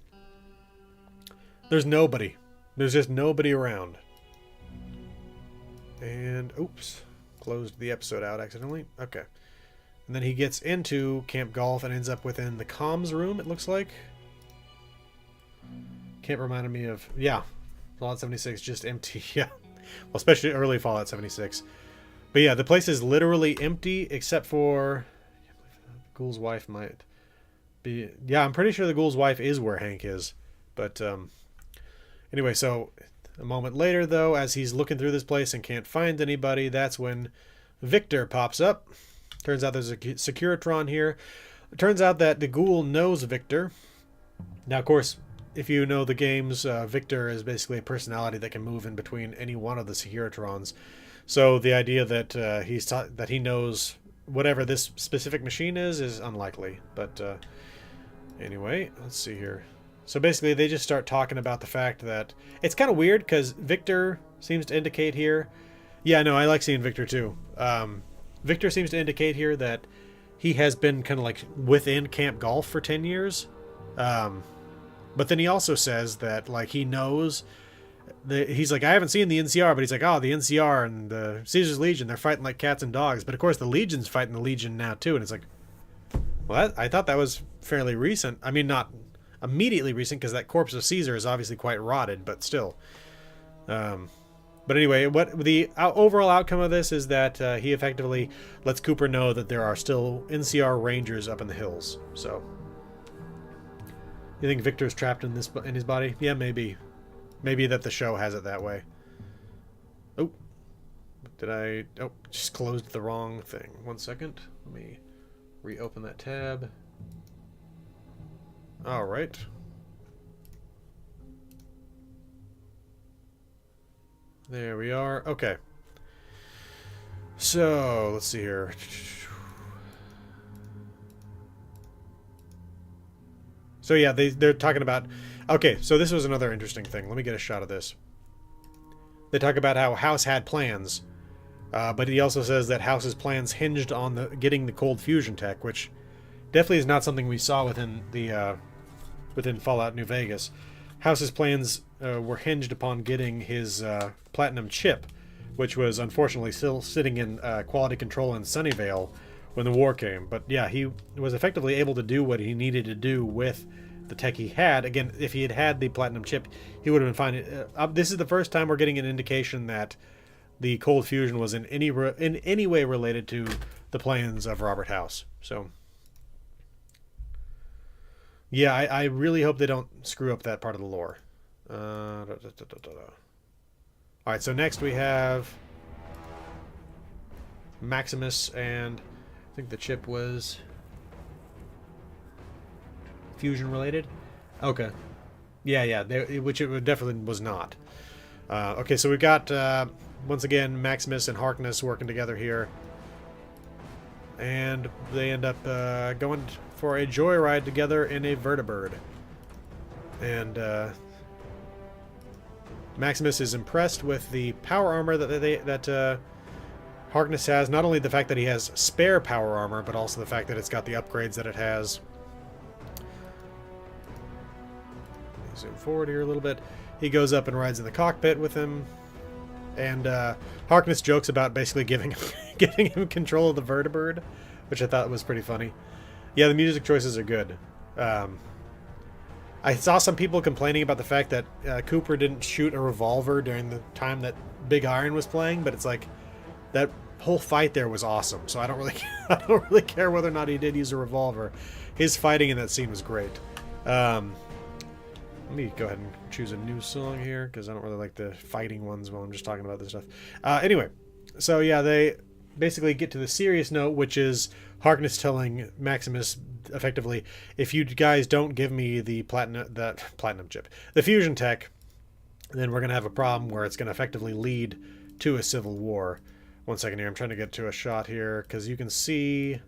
There's nobody. There's just nobody around. And, oops. Closed the episode out accidentally. Okay. And then he gets into Camp Golf and ends up within the comms room, it looks like. Camp reminded me of... Yeah. Fallout 76, just empty. Yeah. Well, especially early Fallout 76. But yeah, the place is literally empty except for... The ghoul's wife might be... Yeah, I'm pretty sure the ghoul's wife is where Hank is. But, anyway, so... A moment later, though, as he's looking through this place and can't find anybody, that's when Victor pops up. Turns out there's a Securitron here. It turns out that the ghoul knows Victor. Now, of course, if you know the games, Victor is basically a personality that can move in between any one of the Securitrons. So the idea that that he knows whatever this specific machine is unlikely. But anyway, let's see here. So basically, they just start talking about the fact that... It's kind of weird, because Victor seems to indicate here... Yeah, no, I like seeing Victor, too. Victor seems to indicate here that he has been kind of like within Camp Golf for 10 years. But then he also says that, like, he knows... He's like, I haven't seen the NCR, but he's like, oh, the NCR and the Caesar's Legion, they're fighting like cats and dogs. But, of course, the Legion's fighting the Legion now, too. And it's like... Well, I thought that was fairly recent. I mean, not... immediately recent, because that corpse of Caesar is obviously quite rotted, but still. But anyway, what the overall outcome of this is that he effectively lets Cooper know that there are still NCR Rangers up in the hills. So, you think Victor's trapped in his body? Yeah, maybe. Maybe that the show has it that way. Oh, did I? Oh, just closed the wrong thing. 1 second. Let me reopen that tab. All right. There we are. Okay. So, let's see here. So yeah, they're talking about... Okay, so this was another interesting thing. Let me get a shot of this. They talk about how House had plans, but he also says that House's plans hinged on getting the cold fusion tech, which definitely is not something we saw within the... within Fallout New Vegas. House's plans were hinged upon getting his platinum chip, which was unfortunately still sitting in quality control in Sunnyvale when the war came. But yeah, he was effectively able to do what he needed to do with the tech he had. Again, if he had had the platinum chip, he would have been fine. This is the first time we're getting an indication that the cold fusion was in any way related to the plans of Robert House. So... yeah, I really hope they don't screw up that part of the lore. Alright, so next we have Maximus, and I think the chip was fusion related. Okay. Yeah, which it definitely was not. Okay, so we've got, once again, Maximus and Harkness working together here. And they end up going for a joyride together in a vertibird. And Maximus is impressed with the power armor that Harkness has. Not only the fact that he has spare power armor, but also the fact that it's got the upgrades that it has. Zoom forward here a little bit. He goes up and rides in the cockpit with him. And Harkness jokes about basically giving him control of the vertibird, which I thought was pretty funny. Yeah, the music choices are good. I saw some people complaining about the fact that Cooper didn't shoot a revolver during the time that Big Iron was playing, but it's like that whole fight there was awesome. So I don't really care whether or not he did use a revolver. His fighting in that scene was great. Let me go ahead and choose a new song here, because I don't really like the fighting ones while I'm just talking about this stuff. Anyway, so yeah, they basically get to the serious note, which is Harkness telling Maximus, effectively, if you guys don't give me the platinum chip, the fusion tech, then we're going to have a problem where it's going to effectively lead to a civil war. 1 second here, I'm trying to get to a shot here, because you can see...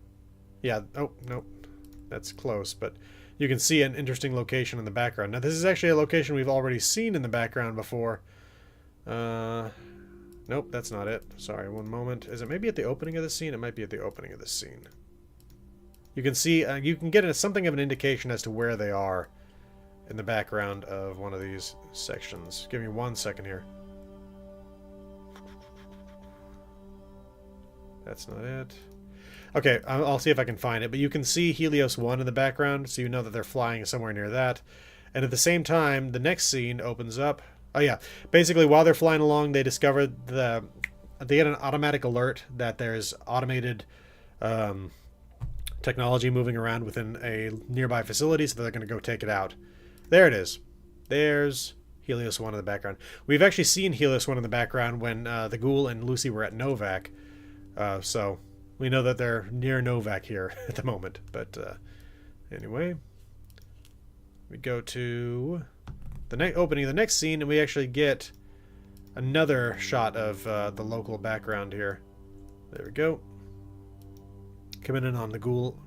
Yeah, oh, nope, that's close, but... You can see an interesting location in the background. Now, this is actually a location we've already seen in the background before. Nope, that's not it. Sorry, one moment. Is it maybe at the opening of the scene? It might be at the opening of the scene. You can see, you can get something of an indication as to where they are in the background of one of these sections. Give me 1 second here. That's not it. Okay, I'll see if I can find it. But you can see Helios 1 in the background, so you know that they're flying somewhere near that. And at the same time, the next scene opens up. Oh yeah, basically while they're flying along, they discovered they get an automatic alert that there's automated technology moving around within a nearby facility, so they're going to go take it out. There it is. There's Helios 1 in the background. We've actually seen Helios 1 in the background when the Ghoul and Lucy were at Novak. So we know that they're near Novak here at the moment. But anyway, we go to the opening of the next scene, and we actually get another shot of the local background here. There we go. Coming in on the Ghoul,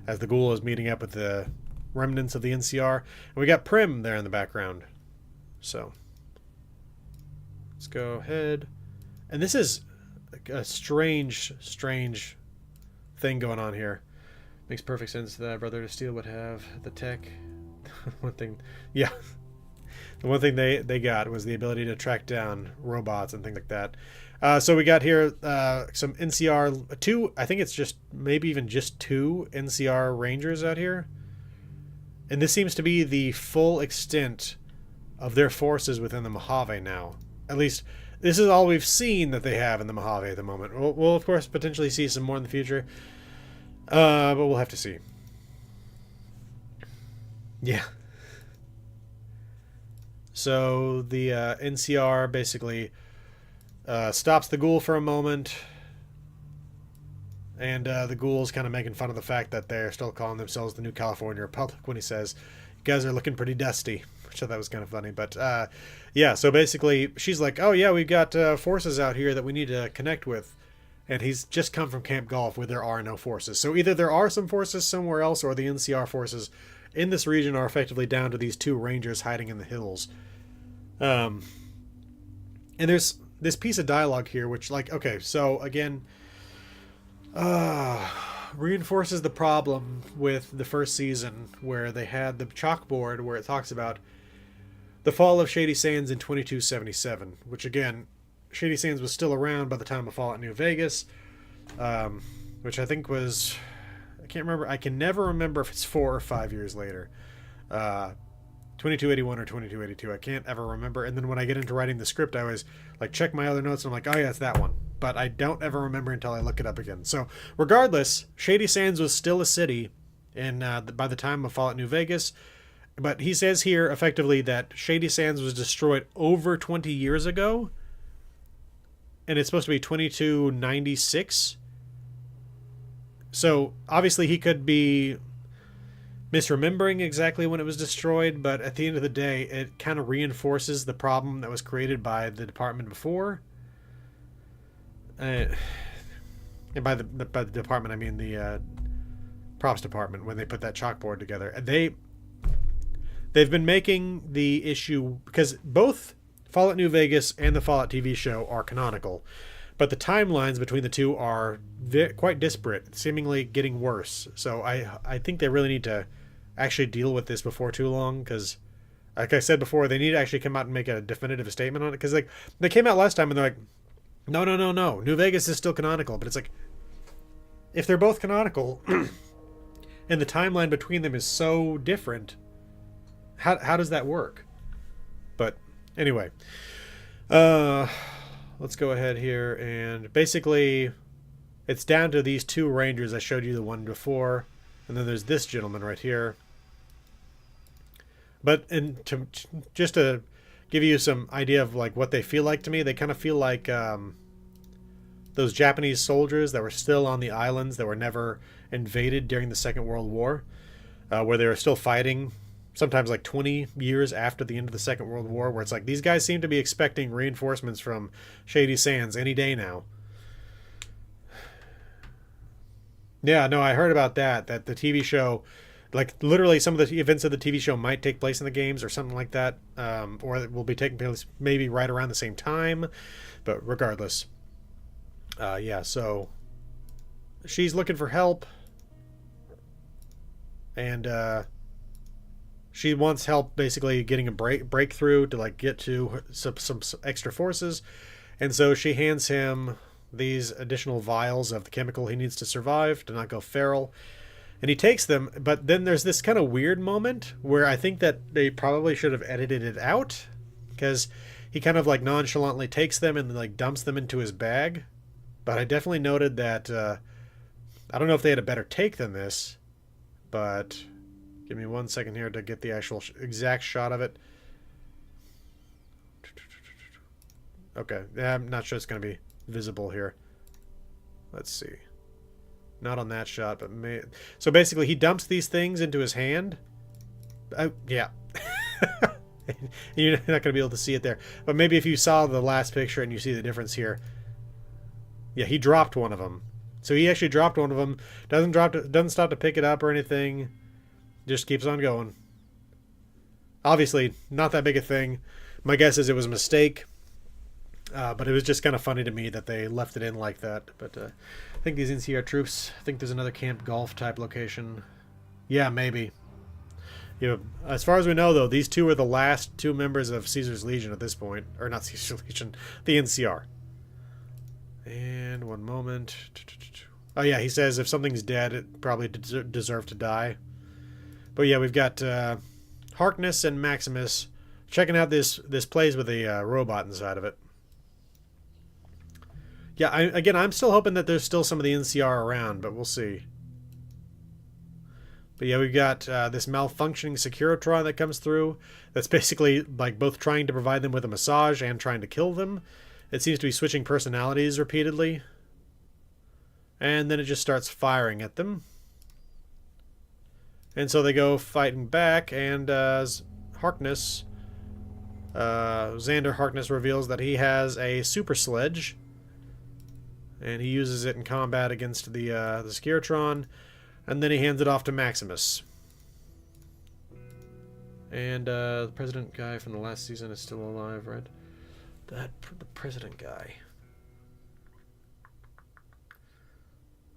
as the Ghoul is meeting up with the remnants of the NCR. And we got Prim there in the background. So let's go ahead. And this is a strange thing going on here. Makes perfect sense that Brother of Steel would have the tech. One thing, yeah. The one thing they got was the ability to track down robots and things like that. So we got here some NCR, I think it's just, maybe even just 2 NCR Rangers out here. And this seems to be the full extent of their forces within the Mojave now. At least, this is all we've seen that they have in the Mojave at the moment. We'll of course, potentially see some more in the future. But we'll have to see. Yeah. So the NCR basically stops the Ghoul for a moment. And the Ghoul's kind of making fun of the fact that they're still calling themselves the New California Republic when he says, "You guys are looking pretty dusty." Which I thought was kind of funny. But yeah, so basically she's like, "Oh yeah, we've got forces out here that we need to connect with." And he's just come from Camp Golf where there are no forces. So either there are some forces somewhere else, or the NCR forces in this region are effectively down to these 2 Rangers hiding in the hills. And there's this piece of dialogue here which, like, okay, so again, reinforces the problem with the first season where they had the chalkboard where it talks about the fall of Shady Sands in 2277, which again, Shady Sands was still around by the time of Fallout New Vegas, which I think was, I can't remember, I can never remember if it's 4 or 5 years later. 2281 or 2282, I can't ever remember. And then when I get into writing the script, I always like check my other notes and I'm like, oh yeah, it's that one. But I don't ever remember until I look it up again. So regardless, Shady Sands was still a city by the time of Fallout New Vegas. But he says here effectively that Shady Sands was destroyed over 20 years ago. And it's supposed to be 2296. So obviously he could be misremembering exactly when it was destroyed, but at the end of the day, it kind of reinforces the problem that was created by the department before. And by the department, I mean the props department, when they put that chalkboard together. They've been making the issue, because both Fallout New Vegas and the Fallout TV show are canonical, but the timelines between the two are quite disparate, seemingly getting worse. So I think they really need to actually deal with this before too long, because like I said before, they need to actually come out and make a definitive statement on it, because like they came out last time and they're like, no, New Vegas is still canonical. But it's like, if they're both canonical and the timeline between them is so different, how does that work? But anyway, let's go ahead here, and basically it's down to these 2 Rangers. I showed you the one before, and then there's this gentleman right here. But just to give you some idea of like what they feel like to me, they kind of feel like those Japanese soldiers that were still on the islands that were never invaded during the Second World War, where they were still fighting sometimes like 20 years after the end of the Second World War, where it's like these guys seem to be expecting reinforcements from Shady Sands any day now. Yeah, no, I heard about that the TV show Like literally, some of the events of the TV show might take place in the games or something like that, or it will be taking place maybe right around the same time. But regardless, yeah. So she's looking for help, and she wants help basically getting a breakthrough to like get to some extra forces, and so she hands him these additional vials of the chemical he needs to survive to not go feral. And he takes them, but then there's this kind of weird moment where I think that they probably should have edited it out, because he kind of like nonchalantly takes them and like dumps them into his bag. But I definitely noted that I don't know if they had a better take than this, but give me 1 second here to get the actual exact shot of it. Okay, I'm not sure it's going to be visible here. Let's see. Not on that shot, but so basically he dumps these things into his hand. Yeah. You're not going to be able to see it there. But maybe if you saw the last picture and you see the difference here. Yeah, he dropped one of them. So he actually dropped one of them. Doesn't stop to pick it up or anything. Just keeps on going. Obviously, not that big a thing. My guess is it was a mistake. But it was just kind of funny to me that they left it in like that. But I think these NCR troops, I think there's another Camp Golf type location. Yeah, maybe. You know, as far as we know, though, these two are the last two members of Caesar's Legion at this point. Or not Caesar's Legion, the NCR. And one moment. Oh, yeah, he says if something's dead, it probably deserved to die. But yeah, we've got Harkness and Maximus checking out this place with a robot inside of it. Yeah, I'm still hoping that there's still some of the NCR around, but we'll see. But yeah, we've got this malfunctioning Securotron that comes through. That's basically like both trying to provide them with a massage and trying to kill them. It seems to be switching personalities repeatedly. And then it just starts firing at them. And so they go fighting back, and Harkness, Xander Harkness reveals that he has a super sledge. And he uses it in combat against the Securotron. And then he hands it off to Maximus. And the president guy from the last season is still alive, right? The president guy.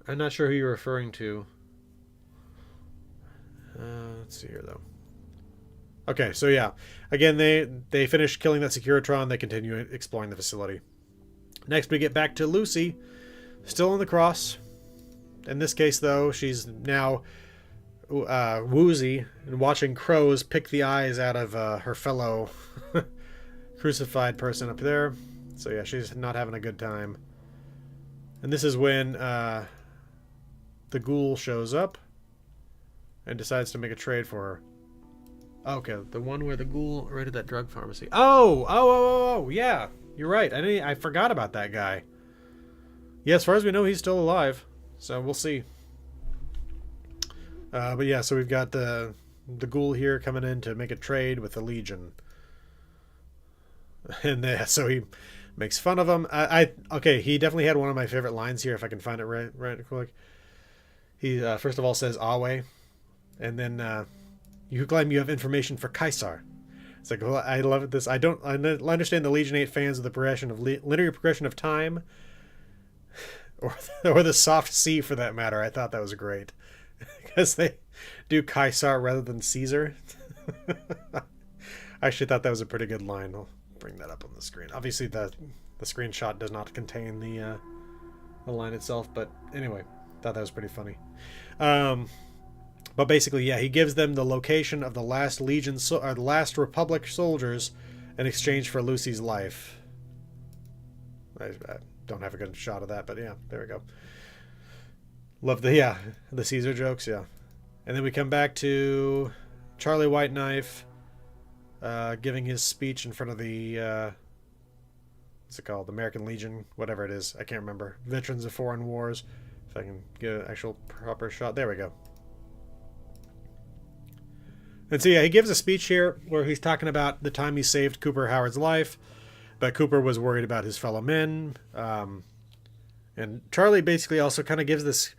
I'm not sure who you're referring to. Let's see here, though. Okay, so yeah. Again, they finish killing that Securotron. They continue exploring the facility. Next, we get back to Lucy. Still on the cross. In this case, though, she's now woozy and watching crows pick the eyes out of her fellow crucified person up there. So yeah, she's not having a good time. And this is when the ghoul shows up and decides to make a trade for her. Okay, the one where the ghoul raided that drug pharmacy. Oh, yeah. You're right. I forgot about that guy. Yeah, as far as we know, he's still alive. So we'll see. But yeah, so we've got the ghoul here coming in to make a trade with the Legion. And so he makes fun of him. Okay, he definitely had one of my favorite lines here, if I can find it right quick. He first of all says Awe, and then you claim you have information for Caesar. It's like, well, I love this. I understand the Legion 8 fans of the progression of linear progression of time, or the soft C for that matter. I thought that was great because they do Caesar rather than Caesar. I actually thought that was a pretty good line. I'll bring that up on the screen. Obviously, the screenshot does not contain the line itself, but anyway, thought that was pretty funny. But basically, yeah, he gives them the location of the last Legion, or the last Republic soldiers, in exchange for Lucy's life. I don't have a good shot of that, but yeah, there we go. Love the Caesar jokes, yeah. And then we come back to Charlie Whiteknife giving his speech in front of the what's it called? The American Legion, whatever it is. I can't remember. Veterans of Foreign Wars. If I can get an actual proper shot. There we go. And so yeah, he gives a speech here where he's talking about the time he saved Cooper Howard's life, but Cooper was worried about his fellow men. And Charlie basically also kind of gives this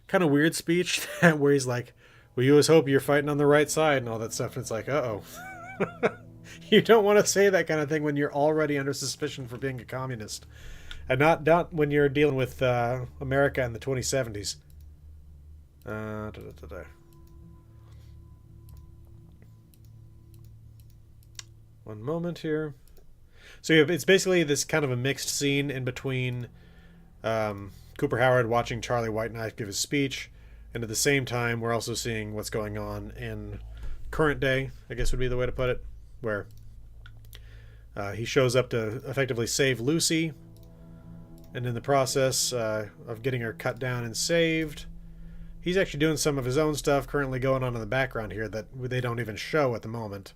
kind of weird speech where he's like, Well, you always hope you're fighting on the right side and all that stuff. And it's like, uh-oh. You don't want to say that kind of thing when you're already under suspicion for being a communist. And not when you're dealing with America in the 2070s. One moment here. So it's basically this kind of a mixed scene in between Cooper Howard watching Charlie Whiteknife give his speech, and at the same time we're also seeing what's going on in current day, I guess would be the way to put it, where he shows up to effectively save Lucy, and in the process of getting her cut down and saved, he's actually doing some of his own stuff currently going on in the background here that they don't even show at the moment.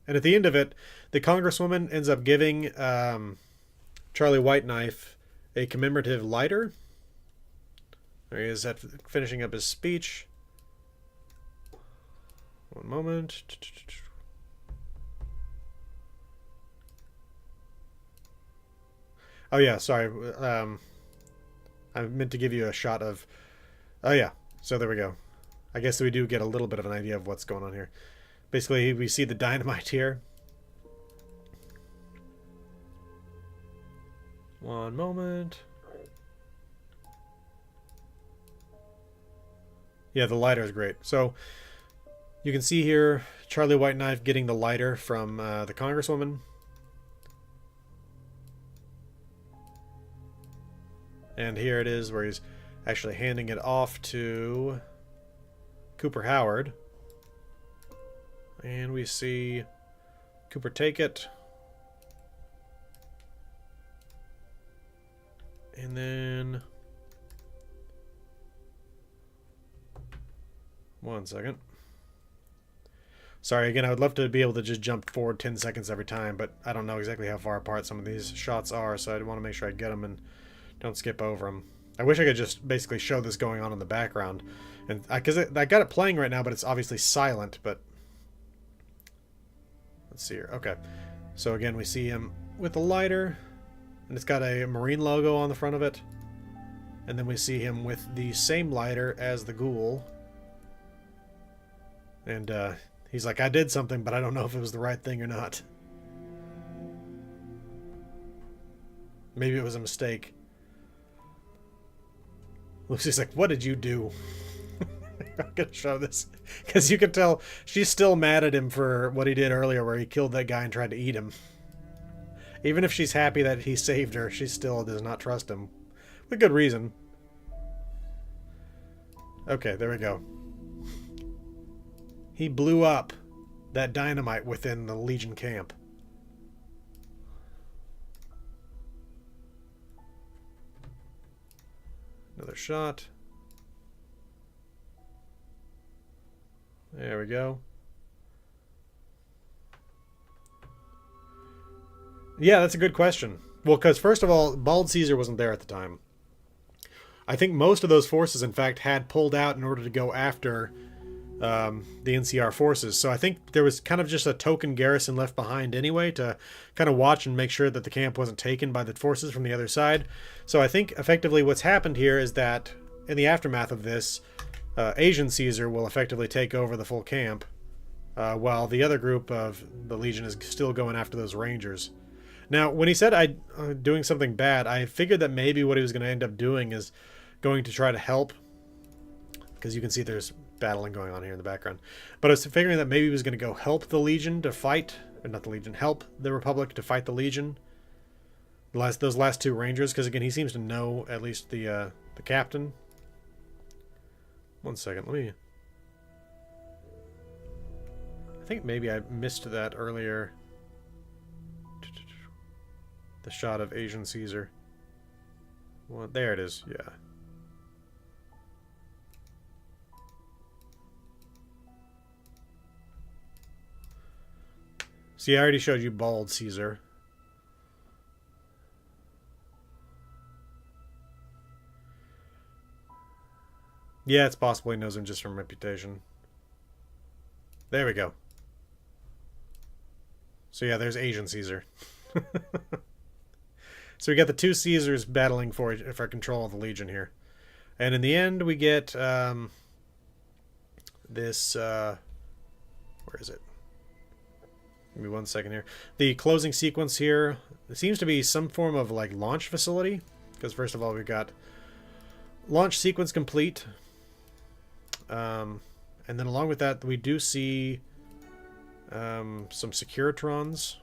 And at the end of it, the Congresswoman ends up giving Charlie Whiteknife a commemorative lighter. There he is finishing up his speech. One moment. Oh yeah, sorry. I meant to give you a shot of... Oh yeah, so there we go. I guess we do get a little bit of an idea of what's going on here. Basically, we see the dynamite here. One moment. Yeah, the lighter is great. So, you can see here Charlie Whiteknife getting the lighter from the Congresswoman. And here it is where he's actually handing it off to Cooper Howard. And we see Cooper take it. And then... One second. Sorry, again, I would love to be able to just jump forward 10 seconds every time, but I don't know exactly how far apart some of these shots are, so I want to make sure I get them and don't skip over them. I wish I could just basically show this going on in the background. And because I got it playing right now, but it's obviously silent, but... Let's see here. Okay. So again, we see him with a lighter, and it's got a Marine logo on the front of it. And then we see him with the same lighter as the ghoul. And he's like, I did something, but I don't know if it was the right thing or not. Maybe it was a mistake. Lucy's like, what did you do? I'm going to show this. Because you can tell she's still mad at him for what he did earlier where he killed that guy and tried to eat him. Even if she's happy that he saved her, she still does not trust him. With good reason. Okay, there we go. He blew up that dynamite within the Legion camp. Another shot. There we go. Yeah, that's a good question. Well, because first of all, Bald Caesar wasn't there at the time. I think most of those forces, in fact, had pulled out in order to go after the NCR forces. So I think there was kind of just a token garrison left behind anyway to kind of watch and make sure that the camp wasn't taken by the forces from the other side. So I think effectively what's happened here is that in the aftermath of this, Asian Caesar will effectively take over the full camp, while the other group of the Legion is still going after those Rangers. Now, when he said doing something bad, I figured that maybe what he was going to end up doing is going to try to help, because you can see there's battling going on here in the background. But I was figuring that maybe he was going to go help the Legion to fight, or not the Legion, help the Republic to fight the Legion. Those last two Rangers, because again, he seems to know at least the captain. One second, let me... I think maybe I missed that earlier. The shot of Asian Caesar. Well, there it is, yeah. See, I already showed you Bald Caesar. Yeah, it's possible he knows him just from reputation. There we go. So yeah, there's Asian Caesar. So we got the two Caesars battling for control of the Legion here. And in the end, we get this... where is it? Give me 1 second here. The closing sequence here, it seems to be some form of like launch facility. Because first of all, we've got launch sequence complete. And then along with that, we do see some Securitrons.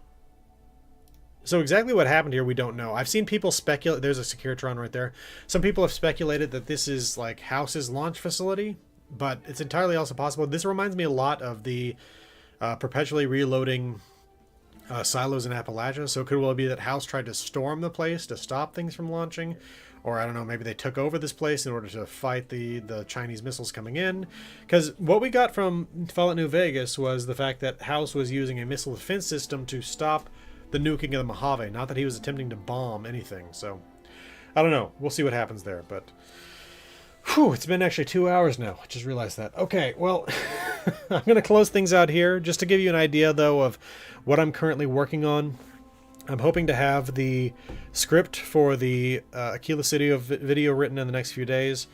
So exactly what happened here, we don't know. I've seen people speculate. There's a Securitron right there. Some people have speculated that this is like House's launch facility, but it's entirely also possible. This reminds me a lot of the perpetually reloading silos in Appalachia. So it could well be that House tried to storm the place to stop things from launching. Or I don't know, maybe they took over this place in order to fight the Chinese missiles coming in. Because what we got from Fallout New Vegas was the fact that House was using a missile defense system to stop the nuking of the Mojave. Not that he was attempting to bomb anything. So, I don't know. We'll see what happens there. But, whew, it's been actually 2 hours now. I just realized that. Okay, well, I'm going to close things out here. Just to give you an idea, though, of what I'm currently working on. I'm hoping to have the script for the Aquila City video written in the next few days.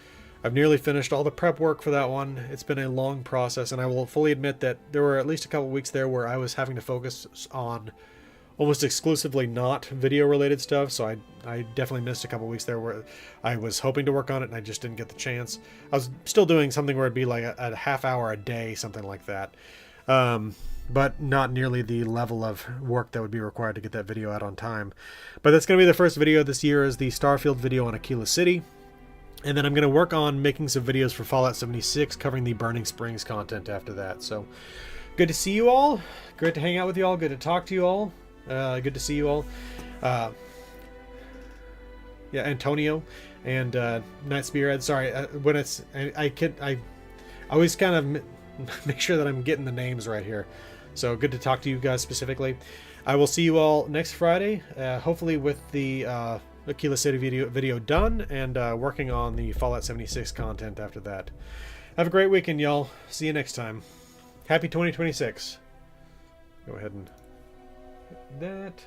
I've nearly finished all the prep work for that one. It's been a long process, and I will fully admit that there were at least a couple weeks there where I was having to focus on almost exclusively not video-related stuff, so I definitely missed a couple weeks there where I was hoping to work on it, and I just didn't get the chance. I was still doing something where it'd be like a half hour a day, something like that. But not nearly the level of work that would be required to get that video out on time. But that's going to be the first video this year, is the Starfield video on Aquila City. And then I'm going to work on making some videos for Fallout 76, covering the Burning Springs content after that. So, good to see you all. Great to hang out with you all. Good to talk to you all. Good to see you all. Yeah, Antonio and Night Spearhead. Sorry, when it's... I always kind of make sure that I'm getting the names right here. So good to talk to you guys specifically. I will see you all next Friday, hopefully with the Aquila City video done, and working on the Fallout 76 content after that. Have a great weekend, y'all. See you next time. Happy 2026. Go ahead and hit that.